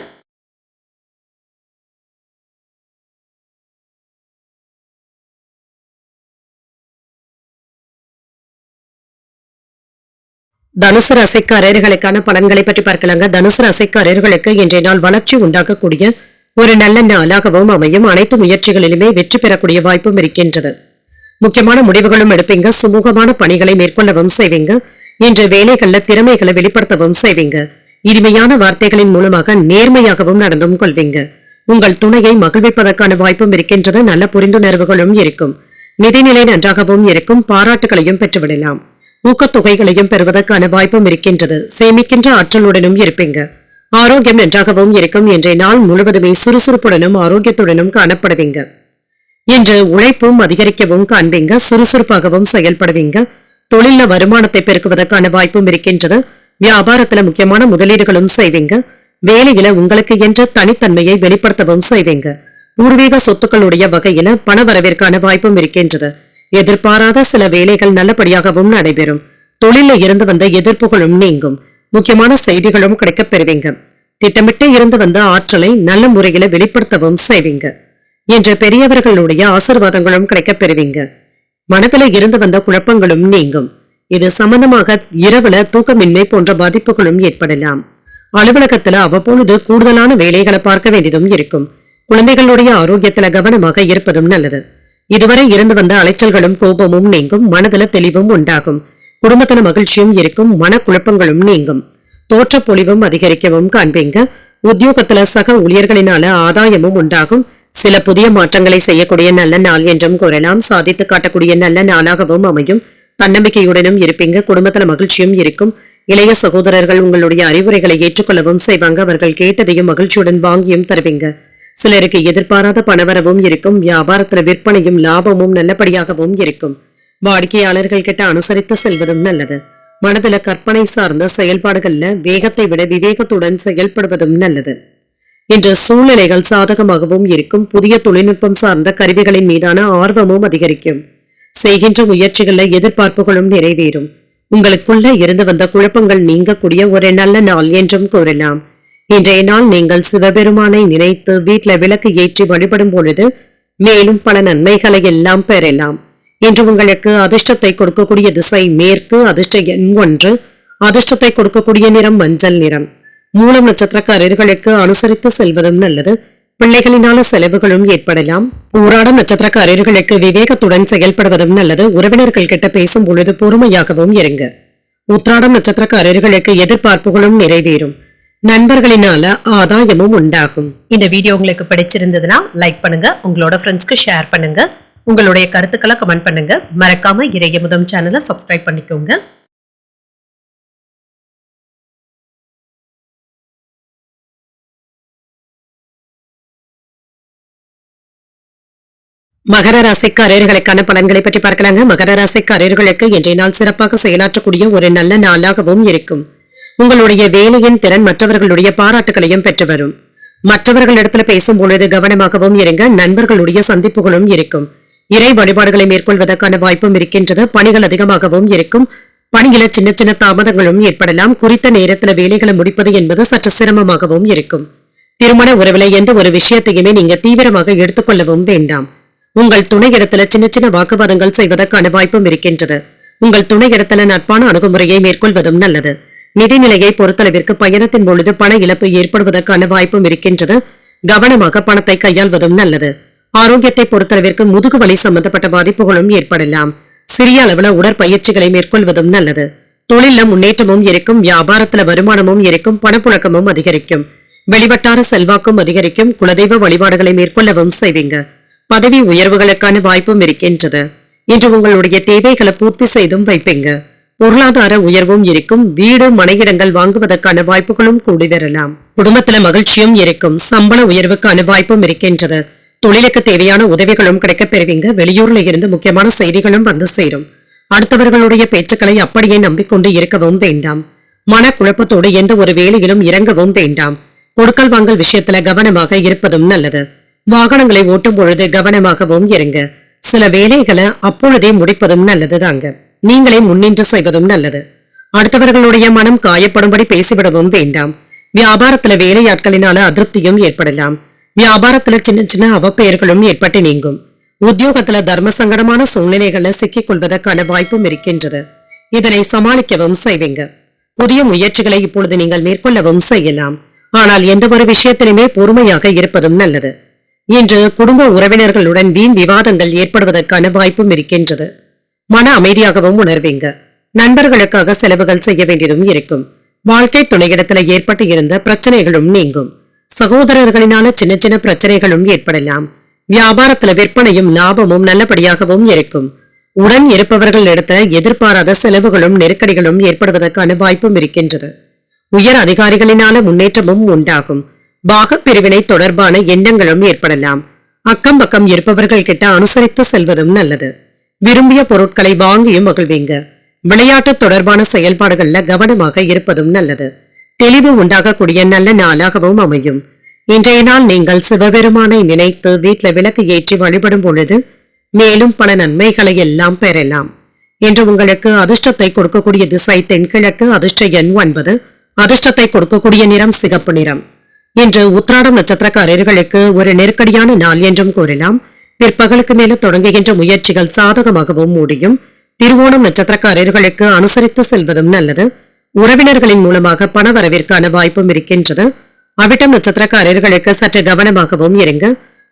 தனுசு ராசிக்காரர்களுக்கான பலன்களை பற்றி பார்க்கலாங்க. தனுசு ராசிக்காரர்களுக்கு இன்றைய நாள் வளர்ச்சி உண்டாக்கக்கூடிய ஒரு நல்ல நாளாகவும் அமையும். அனைத்து முயற்சிகளிலுமே வெற்றி பெறக்கூடிய வாய்ப்பும் இருக்கின்றது. முக்கியமான முடிவுகளும் எடுப்பீங்க. சுமூகமான பணிகளை மேற்கொள்ளவும் செய்வீங்க. இன்று வேலைகள்ல திறமைகளை வெளிப்படுத்தவும் செய்வீங்க. இனிமையான வார்த்தைகளின் மூலமாக நேர்மையாகவும் நடந்தும் கொள்வீங்க. உங்கள் துணையை மகிழ்விப்பதற்கான வாய்ப்பும் இருக்கின்றது. நல்ல புரிந்துணர்வுகளும் இருக்கும். நிதிநிலை நன்றாகவும் இருக்கும். பாராட்டுகளையும் பெற்றுவிடலாம். ஊக்கத்தொகைகளையும் பெறுவதற்கான வாய்ப்பும் இருக்கின்றது. சேமிக்கின்ற ஆற்றலுடனும் இருப்பீங்க. ஆரோக்கியம் நன்றாகவும் இருக்கும். இன்றைய நாள் முழுவதுமே சுறுசுறுப்புடனும் ஆரோக்கியத்துடனும் காணப்படுவீங்க. இன்று உழைப்பும் அதிகரிக்கவும் காண்பீங்க. சுறுசுறுப்பாகவும் செயல்படுவீங்க. தொழில வருமானத்தை பெருக்குவதற்கான வாய்ப்பும் இருக்கின்றது. வியாபாரத்துல முக்கியமான முதலீடுகளும் செய்வீங்க. வேலையில உங்களுக்கு என்ற தனித்தன்மையை வெளிப்படுத்தவும் செய்வீங்க. பூர்வீக சொத்துக்களுடைய வகையில பண வரவிற்கான வாய்ப்பும் இருக்கின்றது. எதிர்பாராத சில வேலைகள் நல்லபடியாகவும் நடைபெறும். தொழில இருந்து வந்த எதிர்ப்புகளும் நீங்கும். முக்கியமான செய்திகளும் கிடைக்கப் பெறுவீங்க. திட்டமிட்டு இருந்து வந்த ஆற்றலை நல்ல முறையில வெளிப்படுத்தவும் செய்வீங்க. என்ற பெரியவர்களுடைய ஆசீர்வாதங்களும் கிடைக்கப் பெறுவீங்க. மனதில இருந்து வந்த குழப்பங்களும் நீங்கும். இது சம்பந்தமாக இரவுல தூக்கமின்மை போன்ற பாதிப்புகளும் ஏற்படலாம். அலுவலகத்துல அவ்வப்பொழுது கூடுதலான வேலைகளை பார்க்க வேண்டியதும் இருக்கும். குழந்தைகளுடைய ஆரோக்கியத்துல கவனமாக இருப்பதும் நல்லது. இதுவரை இருந்து வந்த அலைச்சல்களும் கோபமும் நீங்கும். மனதில தெளிவும் உண்டாகும். குடும்பத்தில மகிழ்ச்சியும் இருக்கும். மனக்குழப்பங்களும் நீங்கும். தோற்ற பொலிவும் அதிகரிக்கவும் காண்பீங்க. உத்தியோகத்துல சக ஊழியர்களினால ஆதாயமும் உண்டாகும். சில புதிய மாற்றங்களை செய்யக்கூடிய நல்ல நாள் என்றும் கூறலாம். சாதித்து காட்டக்கூடிய நல்ல நாளாகவும் அமையும். தன்னம்பிக்கையுடனும் இருப்பீங்க. குடும்பத்துல மகிழ்ச்சியும் இருக்கும். இளைய சகோதரர்கள் உங்களுடைய அறிவுரைகளை ஏற்றுக்கொள்ளவும் செய்வாங்க. அவர்கள் கேட்டதையும் மகிழ்ச்சியுடன் வாங்கியும் தருவீங்க. சிலருக்கு எதிர்பாராத பணவரவும் இருக்கும். வியாபாரத்துல விற்பனையும் லாபமும் நல்லபடியாகவும் இருக்கும். வாடிக்கையாளர்கள் கிட்ட அனுசரித்து செல்வதும் நல்லது. மனதுல கற்பனை சார்ந்த செயல்பாடுகள்ல வேகத்தை விட விவேகத்துடன் செயல்படுவதும் நல்லது. இன்று சூழ்நிலைகள் சாதகமாகவும் இருக்கும். புதிய தொழில்நுட்பம் சார்ந்த கருவிகளின் மீதான ஆர்வமும் அதிகரிக்கும். செய்கின்ற முயற்சிகள்ல எதிர்பார்ப்புகளும் நிறைவேறும். உங்களுக்குள்ள இருந்து வந்த குழப்பங்கள் நீங்கக்கூடிய ஒரு நல்ல நாள் என்றும் கூறலாம். இன்றைய நாள் நீங்கள் சிவபெருமானை நினைத்து வீட்டுல விளக்கு ஏற்றி வழிபடும் பொழுது மேலும் பல நன்மைகளை எல்லாம் பெறலாம். இன்று உங்களுக்கு அதிர்ஷ்டத்தை கொடுக்கக்கூடிய திசை மேற்கு. அதிர்ஷ்ட எண் 1. அதிர்ஷ்டத்தை கொடுக்கக்கூடிய நிறம் மஞ்சள் நிறம். மூலம் நட்சத்திரக்காரர்களுக்கு அனுசரித்து செல்வதும் நல்லது. பிள்ளைகளினால செலவுகளும் ஏற்படலாம். ஊராடம் நட்சத்திரக்காரர்களுக்கு விவேகத்துடன் செயல்படுவதும் நல்லது. உறவினர்கள் கிட்ட பேசும் பொழுது பொறுமையாகவும் இருங்க. உத்திராடம் நட்சத்திரக்காரர்களுக்கு எதிர்பார்ப்புகளும் நிறைவேறும். நண்பர்களினால ஆதாயமும் உண்டாகும். இந்த வீடியோ உங்களுக்கு பிடிச்சிருந்ததுன்னா லைக் பண்ணுங்க. உங்களோட ஃப்ரெண்ட்ஸ்க்கு ஷேர் பண்ணுங்க. உங்களுடைய கருத்துக்களை கமெண்ட் பண்ணுங்க. மறக்காம இறையமுதம் சேனலை சப்ஸ்கிரைப் பண்ணிக்கோங்க. மகர ராசிக்காரர்களுக்கான பலன்களை பற்றி பார்க்கலாங்க. மகர ராசிக்காரர்களுக்கு இன்றைய நாள் சிறப்பாக செயலாற்றக்கூடிய ஒரு நல்ல நாளாகவும் இருக்கும். உங்களுடைய வேலையின் திறன் மற்றவர்களுடைய பாராட்டுகளையும் பெற்று வரும். மற்றவர்களிடத்துல பேசும் பொழுது கவனமாகவும் இருங்க. நண்பர்களுடைய சந்திப்புகளும் இருக்கும். இறை வழிபாடுகளை மேற்கொள்வதற்கான வாய்ப்பும் இருக்கின்றது. பணிகள் அதிகமாகவும் இருக்கும். பணியில சின்ன சின்ன தாமதங்களும் ஏற்படலாம். குறித்த நேரத்துல வேலைகளை முடிப்பது என்பது சற்று சிரமமாகவும் இருக்கும். திருமண உறவுல எந்த ஒரு விஷயத்தையுமே நீங்க தீவிரமாக எடுத்துக்கொள்ளவும் வேண்டாம். உங்கள் துணை இடத்துல சின்ன சின்ன வாக்குவாதங்கள் செய்வதற்கான வாய்ப்பும் இருக்கின்றது. உங்கள் துணை இடத்துல நட்பான அணுகுமுறையை மேற்கொள்வதும் நல்லது. நிதிநிலையை பொறுத்தளவிற்கு பயணத்தின் பொழுது பண இழப்பு ஏற்படுவதற்கான வாய்ப்பும் இருக்கின்றது. கவனமாக பணத்தை கையாள்வதும் நல்லது. ஆரோக்கியத்தை பொறுத்தளவிற்கு முதுகு வலி சம்பந்தப்பட்ட பாதிப்புகளும் ஏற்படலாம். சிறிய அளவுல உடற்பயிற்சிகளை மேற்கொள்வதும் நல்லது. தொழில முன்னேற்றமும் இருக்கும். வியாபாரத்துல வருமானமும் இருக்கும். பணப்புழக்கமும் அதிகரிக்கும். வெளிவட்டார செல்வாக்கும் அதிகரிக்கும். குலதெய்வ வழிபாடுகளை மேற்கொள்ளவும் செய்வீங்க. பதவி உயர்வுகளுக்கான வாய்ப்பும் இருக்கின்றது. இன்று உங்களுடைய தேவைகளை பூர்த்தி செய்தும் வைப்பீங்க. பொருளாதார உயர்வும் இருக்கும். வீடு மனையிடங்கள் வாங்குவதற்கான வாய்ப்புகளும் கூடி வரலாம். குடும்பத்துல மகிழ்ச்சியும் இருக்கும். சம்பள உயர்வுக்கான வாய்ப்பும் இருக்கின்றது. தொழிலுக்கு தேவையான உதவிகளும் கிடைக்கப் பெறுவீங்க. வெளியூர்ல இருந்து முக்கியமான செய்திகளும் வந்து சேரும். அடுத்தவர்களுடைய பேச்சுக்களை அப்படியே நம்பிக்கொண்டு இருக்கவும் வேண்டாம். மனக்குழப்பத்தோடு எந்த ஒரு வேலையிலும் இறங்கவும் வேண்டாம். கொடுக்கல் வாங்கல் விஷயத்துல கவனமாக இருப்பதும் நல்லது. வாகனங்களை ஓட்டும் பொழுது கவனமாகவும் இருங்க. சில வேலைகளை அப்பொழுதே முடிப்பதும் நல்லதுதாங்க. நீங்களே முன்னின்று செய்வதும் நல்லது. அடுத்தவர்களுடைய மனம் காயப்படும்படி பேசிவிடவும் வேண்டாம். வியாபாரத்துல வேலையாட்களினால அதிருப்தியும் ஏற்படலாம். வியாபாரத்துல சின்ன சின்ன அவப்பெயர்களும் ஏற்பட்டு நீங்கும். உத்தியோகத்துல தர்ம சங்கடமான சூழ்நிலைகளை சிக்கிக் கொள்வதற்கான வாய்ப்பும் இருக்கின்றது. இதனை சமாளிக்கவும் செய்வீங்க. புதிய முயற்சிகளை இப்பொழுது நீங்கள் மேற்கொள்ளவும் செய்யலாம். ஆனால் எந்த ஒரு விஷயத்திலுமே பொறுமையாக இருப்பதும் நல்லது. இன்று குடும்ப உறவினர்களுடன் வீண் விவாதங்கள் ஏற்படுவதற்கான வாய்ப்பும் இருக்கின்றது. மன அமைதியாகவும் உணர்வீங்க. நண்பர்களுக்காக செலவுகள் செய்ய வேண்டியதும் இருக்கும். வாழ்க்கை துணையிடத்துல ஏற்பட்டு இருந்த பிரச்சனைகளும் நீங்கும். சகோதரர்களினால சின்ன சின்ன பிரச்சனைகளும் ஏற்படலாம். வியாபாரத்துல விற்பனையும் லாபமும் நல்லபடியாகவும் இருக்கும். உடன் இருப்பவர்கள் இடத்துல எதிர்பாராத செலவுகளும் நெருக்கடிகளும் ஏற்படுவதற்கான வாய்ப்பும் இருக்கின்றது. உயர் அதிகாரிகளினால முன்னேற்றமும் உண்டாகும். பாகப் பிரிவினை தொடர்பான எண்ணங்களும் ஏற்படலாம். அக்கம் பக்கம் இருப்பவர்கள் கிட்ட அனுசரித்து செல்வதும் நல்லது. விரும்பிய பொருட்களை வாங்கியும் மகிழ்வீங்க. விளையாட்டு தொடர்பான செயல்பாடுகள்ல கவனமாக இருப்பதும் நல்லது. தெளிவு உண்டாகக்கூடிய நல்ல நாளாகவும் அமையும். இன்றைய நாள் நீங்கள் சிவபெருமானை நினைத்து வீட்டுல விளக்கு ஏற்றி வழிபடும் பொழுது மேலும் பல நன்மைகளை எல்லாம் பெறலாம். இன்று உங்களுக்கு அதிர்ஷ்டத்தை கொடுக்கக்கூடிய திசை தென்கிழக்கு. அதிர்ஷ்ட எண் 9. அதிர்ஷ்டத்தை கொடுக்கக்கூடிய நிறம் சிகப்பு நிறம். இன்று உத்திராடம் நட்சத்திரக்காரர்களுக்கு ஒரு நெருக்கடியான நாள் என்றும் கூறலாம். பிற்பகலுக்கு மேல தொடங்குகின்ற முயற்சிகள் சாதகமாகவும் முடியும். திருவோணம் நட்சத்திரக்காரர்களுக்கு அனுசரித்து செல்வதும் நல்லது. உறவினர்களின் மூலமாக பண வரவிற்கான வாய்ப்பும் இருக்கின்றது. அவிட்டம் நட்சத்திரக்காரர்களுக்கு சற்று கவனமாகவும் இருங்க.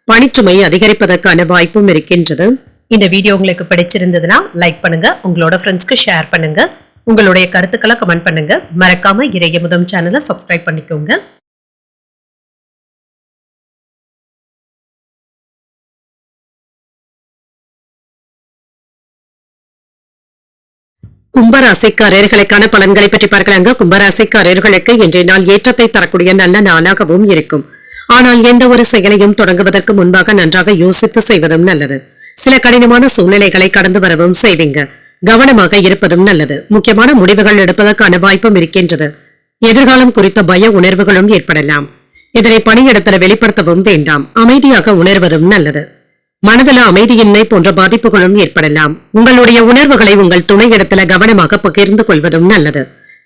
பணிச்சுமை அதிகரிப்பதற்கான வாய்ப்பும் இருக்கின்றது. இந்த வீடியோ உங்களுக்கு பிடிச்சிருந்ததுன்னா லைக் பண்ணுங்க. உங்களோட ஃப்ரெண்ட்ஸ்க்கு ஷேர் பண்ணுங்க. உங்களுடைய கருத்துக்களை கமெண்ட் பண்ணுங்க. மறக்காம இறையமுதம் சேனலை சப்ஸ்கிரைப் பண்ணிக்கோங்க. கும்பராசிக்காரர்களுக்கான பலன்களை பற்றி பார்க்கலாங்க. கும்பராசிக்காரர்களுக்கு இன்றைய நாள் ஏற்றத்தை தரக்கூடிய நல்ல நாளாகவும் இருக்கும். ஆனால் எந்த ஒரு செயலையும் தொடங்குவதற்கு முன்பாக நன்றாக யோசித்து செய்வதும் நல்லது. சில கடினமான சூழ்நிலைகளை கடந்து வரவும் செய்வீங்க. கவனமாக இருப்பதும் நல்லது. முக்கியமான முடிவுகள் எடுப்பதற்கான வாய்ப்பும் இருக்கின்றது. எதிர்காலம் குறித்த பய உணர்வுகளும் ஏற்படலாம். இதனை பணியிடத்தில் வெளிப்படுத்தவும் வேண்டாம். அமைதியாக உணர்வதும் நல்லது. மனதில் அமைதியின்மை போன்ற பாதிப்புகளும் ஏற்படலாம். உங்களுடைய உணர்வுகளை உங்கள் துணையிடத்துல கவனமாக பகிர்ந்து கொள்வதும் நல்லது.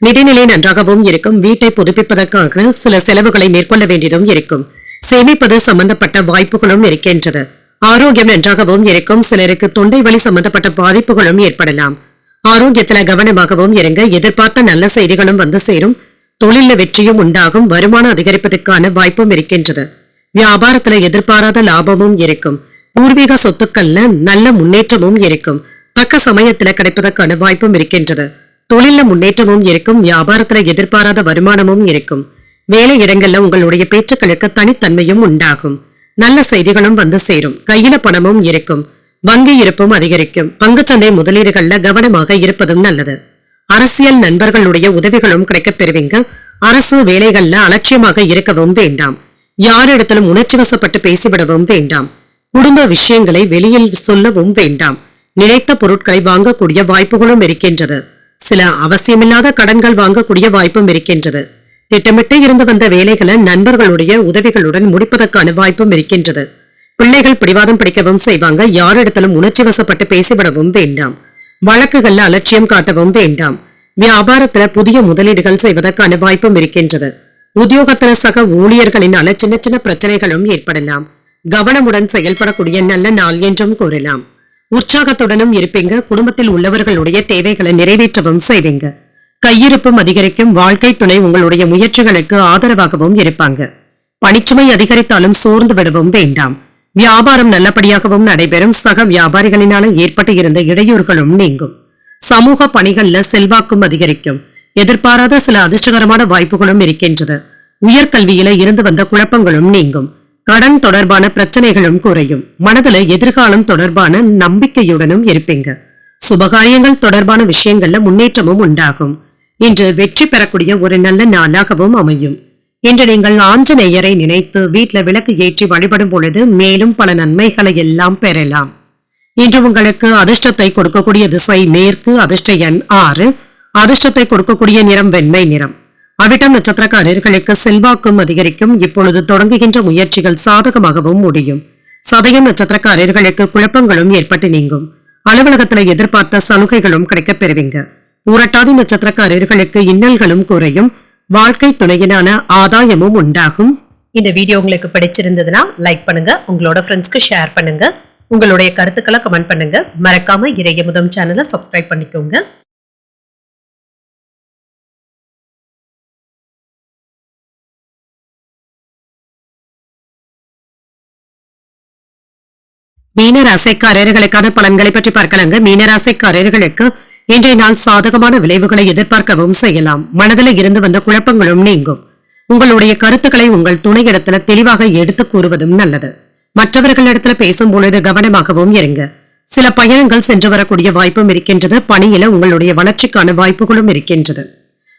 நிதிநிலை நன்றாகவும் இருக்கும். வீட்டை புதுப்பிப்பதற்காக சில செலவுகளை மேற்கொள்ள வேண்டியதும் இருக்கும். சேமிப்பது சம்பந்தப்பட்ட வாய்ப்புகளும் இருக்கின்றது. ஆரோக்கியம் நன்றாகவும் இருக்கும். சிலருக்கு தொண்டை வலி சம்பந்தப்பட்ட பாதிப்புகளும் ஏற்படலாம். ஆரோக்கியத்துல கவனமாகவும் இருங்க. எதிர்பார்த்த நல்ல செய்திகளும் வந்து சேரும். தொழில வெற்றியும் உண்டாகும். வருமானம் அதிகரிப்பதற்கான வாய்ப்பும் இருக்கின்றது. வியாபாரத்துல எதிர்பாராத லாபமும் இருக்கும். பூர்வீக சொத்துக்கள்ல நல்ல முன்னேற்றமும் இருக்கும். தக்க சமயத்துல கிடைப்பதற்கான வாய்ப்பும் இருக்கின்றது. தொழில முன்னேற்றமும் இருக்கும். வியாபாரத்துல எதிர்பாராத வருமானமும் இருக்கும். வேலை இடங்கள்ல உங்களுடைய பேச்சுக்களுக்கு தனித்தன்மையும் உண்டாகும். நல்ல செய்திகளும் வந்து சேரும். கையில பணமும் இருக்கும். வங்கி இருப்பும் அதிகரிக்கும். பங்குச்சந்தை முதலீடுகள்ல கவனமாக இருப்பதும் நல்லது. அரசியல் நண்பர்களுடைய உதவிகளும் கிடைக்கப் பெறுவீங்க. அரசு வேலைகள்ல அலட்சியமாக இருக்கவும் வேண்டாம். யாரிடத்திலும் உணர்ச்சி வசப்பட்டு பேசிவிடவும் வேண்டாம். குடும்ப விஷயங்களை வெளியில் சொல்லவும் வேண்டாம். நினைத்த பொருட்களை வாங்கக்கூடிய வாய்ப்புகளும் இருக்கின்றது. சில அவசியமில்லாத கடன்கள் வாங்கக்கூடிய வாய்ப்பும் இருக்கின்றது. திட்டமிட்டு இருந்து வந்த வேலைகளை நண்பர்களுடைய உதவிகளுடன் முடிப்பதற்கான வாய்ப்பும் இருக்கின்றது. பிள்ளைகள் பிடிவாதம் பிடிக்கவும் செய்வாங்க. யாரிடத்திலும் உணர்ச்சி வசப்பட்டு பேசிவிடவும் வேண்டாம். வழக்குகள்ல அலட்சியம் காட்டவும் வேண்டாம். வியாபாரத்துல புதிய முதலீடுகள் செய்வதற்கான வாய்ப்பும் இருக்கின்றது. உத்தியோகத்துல சக ஊழியர்களினால சின்ன சின்ன பிரச்சனைகளும் ஏற்படலாம். கவனமுடன் செயல்படக்கூடிய நல்ல நாள் என்றும் கூறலாம். உற்சாகத்துடனும் இருப்பீங்க. குடும்பத்தில் உள்ளவர்களுடைய தேவைகளை நிறைவேற்றவும் செய்வீங்க. கையிருப்பும் அதிகரிக்கும். வாழ்க்கை துணை உங்களுடைய முயற்சிகளுக்கு ஆதரவாகவும் இருப்பாங்க. பணிச்சுமை அதிகரித்தாலும் சோர்ந்து விடவும் வேண்டாம். வியாபாரம் நல்லபடியாகவும் நடைபெறும். சக வியாபாரிகளினால ஏற்பட்டு இருந்த இடையூறுகளும் நீங்கும். சமூக பணிகள்ல செல்வாக்கும் அதிகரிக்கும். எதிர்பாராத சில அதிர்ஷ்டகரமான வாய்ப்புகளும் இருக்கின்றது. உயர்கல்வியில இருந்து வந்த குழப்பங்களும் நீங்கும். கடன் தொடர்பான பிரச்சனைகளும் குறையும். மனதுல எதிர்காலம் தொடர்பான நம்பிக்கையுடனும் இருப்பீங்க. சுபகாரியங்கள் தொடர்பான விஷயங்கள்ல முன்னேற்றமும் உண்டாகும். இன்று வெற்றி பெறக்கூடிய ஒரு நல்ல நாளாகவும் அமையும். இன்று நீங்கள் ஆஞ்சநேயரை நினைத்து வீட்டுல விளக்கு ஏற்றி வழிபடும் பொழுது மேலும் பல நன்மைகளை எல்லாம் பெறலாம். இன்று உங்களுக்கு அதிர்ஷ்டத்தை கொடுக்கக்கூடிய திசை மேற்கு. அதிர்ஷ்ட எண் 6. அதிர்ஷ்டத்தை கொடுக்கக்கூடிய நிறம் வெண்மை நிறம். அவிட்டம் நட்சத்திரக்காரர்களுக்கு செல்வாக்கும் அதிகரிக்கும். இப்பொழுது தொடங்குகின்ற முயற்சிகள் சாதகமாகவும் முடியும். சதயம் நட்சத்திரக்காரர்களுக்கு குழப்பங்களும் ஏற்பட்டு நீங்கும். அலுவலகத்துல எதிர்பார்த்த சலுகைகளும் கிடைக்கப் பெறுவீங்க. பூரட்டாதி நட்சத்திரக்காரர்களுக்கு இன்னல்களும் குறையும். வாழ்க்கை துணையினான ஆதாயமும் உண்டாகும். இந்த வீடியோ உங்களுக்கு பிடிச்சிருந்ததுன்னா லைக் பண்ணுங்க. உங்களோட ஃப்ரெண்ட்ஸ்க்கு ஷேர் பண்ணுங்க. உங்களுடைய கருத்துக்களை கமெண்ட் பண்ணுங்க. மறக்காம இறையமுதம் சேனலை சப்ஸ்கிரைப் பண்ணிக்கோங்க. மீனராசிக்காரர்களுக்கான பலன்களை பற்றி பார்க்கலாங்க. மீனராசிக்காரர்களுக்கு இன்றைய நாள் சாதகமான விளைவுகளை எதிர்பார்க்கவும் செய்யலாம். மனதில் இருந்து வந்த குழப்பங்களும் நீங்கும். உங்களுடைய கருத்துக்களை உங்கள் துணையிடத்துல தெளிவாக எடுத்து கூறுவதும் நல்லது. மற்றவர்களிடத்துல பேசும் பொழுது கவனமாகவும் இருங்க. சில பயணங்கள் சென்று வரக்கூடிய வாய்ப்பும் இருக்கின்றது. பணியில உங்களுடைய வளர்ச்சிக்கான வாய்ப்புகளும் இருக்கின்றது.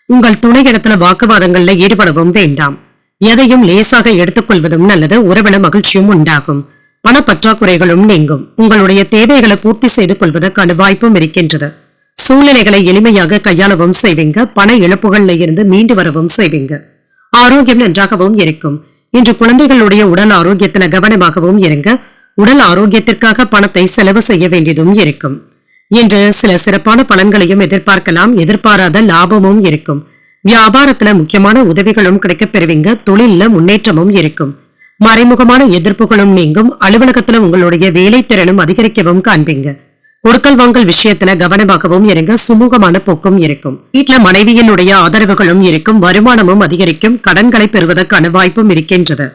உங்கள் துணையிடத்துல வாக்குவாதங்கள்ல ஈடுபடவும் வேண்டாம். எதையும் லேசாக எடுத்துக்கொள்வதும் நல்லது. உறவின மகிழ்ச்சியும் உண்டாகும். பணப்பற்றாக்குறைகளும் நீங்கும். உங்களுடைய தேவைகளை பூர்த்தி செய்து கொள்வதற்கான வாய்ப்பும் இருக்கின்றது. சூழ்நிலைகளை எளிமையாக கையாளவும் செய்வீங்க. பண இழப்புகள்ல இருந்து மீண்டு வரவும் செய்வீங்க. ஆரோக்கியம் நன்றாகவும் இருக்கும். இன்று குழந்தைகளுடைய உடல் ஆரோக்கியத்துல கவனமாகவும் இருங்க. உடல் ஆரோக்கியத்திற்காக பணத்தை செலவு செய்ய வேண்டியதும் இருக்கும். இன்று சில சிறப்பான பலன்களையும் எதிர்பார்க்கலாம். எதிர்பாராத லாபமும் இருக்கும். வியாபாரத்துல முக்கியமான உதவிகளும் கிடைக்கப் பெறுவீங்க. தொழில முன்னேற்றமும் இருக்கும். மறைமுகமான எதிர்ப்புகளும் நீங்கும். அலுவலகத்துல உங்களுடைய வேலை திறனும் அதிகரிக்கவும் காண்பீங்க. கொடுக்கல் வாங்கல் விஷயத்துல கவனமாகவும் இருங்க. சுமூகமான போக்கும் இருக்கும். வீட்டுல மனைவியினுடைய ஆதரவுகளும் இருக்கும். வருமானமும் அதிகரிக்கும். கடன்களை பெறுவதற்கான வாய்ப்பும் இருக்கின்றது.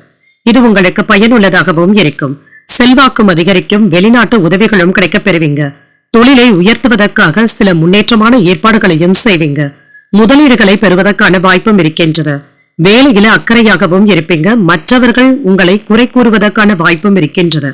இது உங்களுக்கு பயனுள்ளதாகவும் இருக்கும். செல்வாக்கும் அதிகரிக்கும். வெளிநாட்டு உதவிகளும் கிடைக்கப் பெறுவீங்க. தொழிலை உயர்த்துவதற்காக சில முன்னேற்றமான ஏற்பாடுகளையும் செய்வீங்க. முதலீடுகளை பெறுவதற்கான வாய்ப்பும் இருக்கின்றது. வேலையில அக்கறையாகவும் இருப்பீங்க. மற்றவர்கள் உங்களை குறை கூறுவதற்கான வாய்ப்பும் இருக்கின்றது.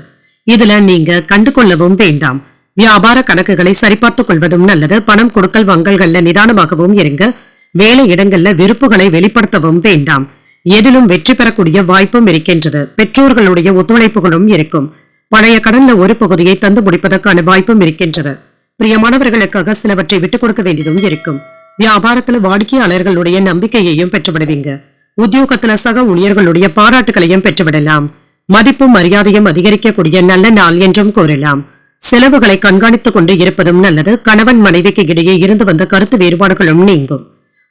இதுல நீங்க கண்டுகொள்ளவும் வேண்டாம். வியாபார கணக்குகளை சரிபார்த்துக் கொள்வதும் நல்லது. பணம் கொடுக்கல் வாங்கல்கள்ல நிதானமாகவும் இருங்க. வேலை இடங்கள்ல விருப்புகளை வெளிப்படுத்தவும் வேண்டாம். எதிலும் வெற்றி பெறக்கூடிய வாய்ப்பும் இருக்கின்றது. பெற்றோர்களுடைய ஒத்துழைப்புகளும் இருக்கும். பழைய கடன்ல ஒரு பகுதியை தந்து முடிப்பதற்கான வாய்ப்பும் இருக்கின்றது. பிரியமானவர்களுக்காக சிலவற்றை விட்டுக் கொடுக்க வேண்டியதும் இருக்கும். வியாபாரத்துல வாடிக்கையாளர்களுடைய நம்பிக்கையையும் பெற்றுவிடுவீங்க. உத்தியோகத்துல சக ஊழியர்களுடைய பாராட்டுகளையும் பெற்றுவிடலாம். மதிப்பும் மரியாதையும் அதிகரிக்கக்கூடிய நல்ல நாள் என்றும் கூறலாம். செலவுகளை கண்காணித்துக் கொண்டு இருப்பதும் நல்லது. கணவன் மனைவிக்கு இடையே இருந்து வந்த கருத்து வேறுபாடுகளும் நீங்கும்.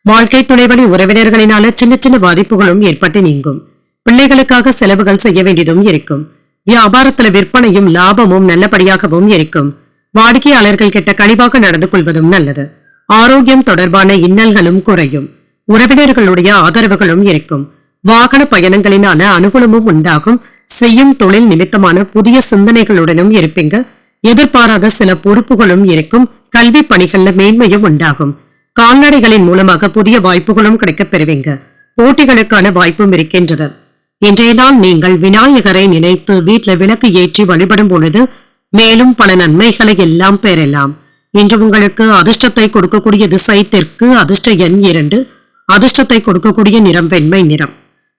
வாழ்க்கை துணைவழி உறவினர்களினால சின்ன சின்ன பாதிப்புகளும் ஏற்பட்டு நீங்கும். பிள்ளைகளுக்காக செலவுகள் செய்ய வேண்டியதும் இருக்கும். வியாபாரத்துல விற்பனையும் லாபமும் நல்லபடியாகவும் இருக்கும். வாடிக்கையாளர்கள் கிட்ட கனிவாக நடந்து கொள்வதும் நல்லது. ஆரோக்கியம் தொடர்பான இன்னல்களும் குறையும். உறவினர்களுடைய ஆதரவுகளும் இருக்கும். வாகன பயணங்களினால அனுகூலமும் உண்டாகும். செய்யும் தொழில் நிமித்தமான புதிய சிந்தனைகளுடனும் இருப்பீங்க. எதிர்பாராத சில பொறுப்புகளும் இருக்கும். கல்வி பணிகள்ல மேன்மையும் உண்டாகும். கால்நடைகளின் மூலமாக புதிய வாய்ப்புகளும் கிடைக்கப் பெறுவீங்க. போட்டிகளுக்கான வாய்ப்பும் இருக்கின்றது. இன்றைய நாள் நீங்கள் விநாயகரை நினைத்து வீட்டில் விளக்கு ஏற்றி வழிபடும் பொழுது மேலும் பல நன்மைகளை எல்லாம் பெறலாம். இன்று உங்களுக்கு அதிர்ஷ்டத்தை கொடுக்கக்கூடிய திசை தெற்கு. அதிர்ஷ்ட எண் 2. அதிர்ஷ்டத்தை கொடுக்கக்கூடிய நிறம் வெண்மை நிறம்.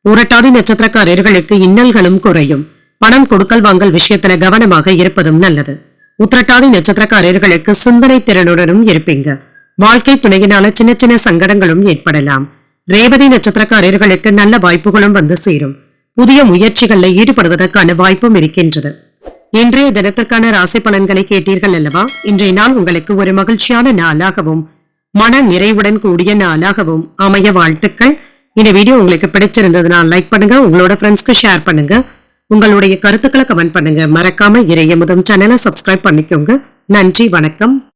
உரட்டாதி நட்சத்திரக்காரர்களுக்கு இன்னல்களும் குறையும். பணம் கொடுக்கல் வாங்கல் விஷயத்துல கவனமாக இருப்பதும் நல்லது. உத்திரட்டாதி நட்சத்திரக்காரர்களுக்கு சிந்தனை திறனுடனும் இருப்பீங்க. வாழ்க்கை துணையினால சின்ன சின்ன சங்கடங்களும் ஏற்படலாம். ரேவதி நட்சத்திரக்காரர்களுக்கு நல்ல வாய்ப்புகளும் வந்து சேரும். புதிய முயற்சிகள்ல ஈடுபடுவதற்கான வாய்ப்பும் இருக்கின்றது. இன்றைய தினத்திற்கான ராசி பலன்களை கேட்டீர்கள் அல்லவா? இன்றைய நாள் உங்களுக்கு ஒரு மகிழ்ச்சியான நாளாகவும் மன நிறைவுடன் கூடிய நாளாகவும் அமைய வாழ்த்துக்கள். இந்த வீடியோ உங்களுக்கு பிடிச்சிருந்ததுன்னா லைக் பண்ணுங்க. உங்களோட ஃப்ரெண்ட்ஸ்க்கு ஷேர் பண்ணுங்க. உங்களுடைய கருத்துக்களை கமெண்ட் பண்ணுங்க. மறக்காம இறையமுதம் சேனலை சப்ஸ்கிரைப் பண்ணிக்கோங்க. நன்றி, வணக்கம்.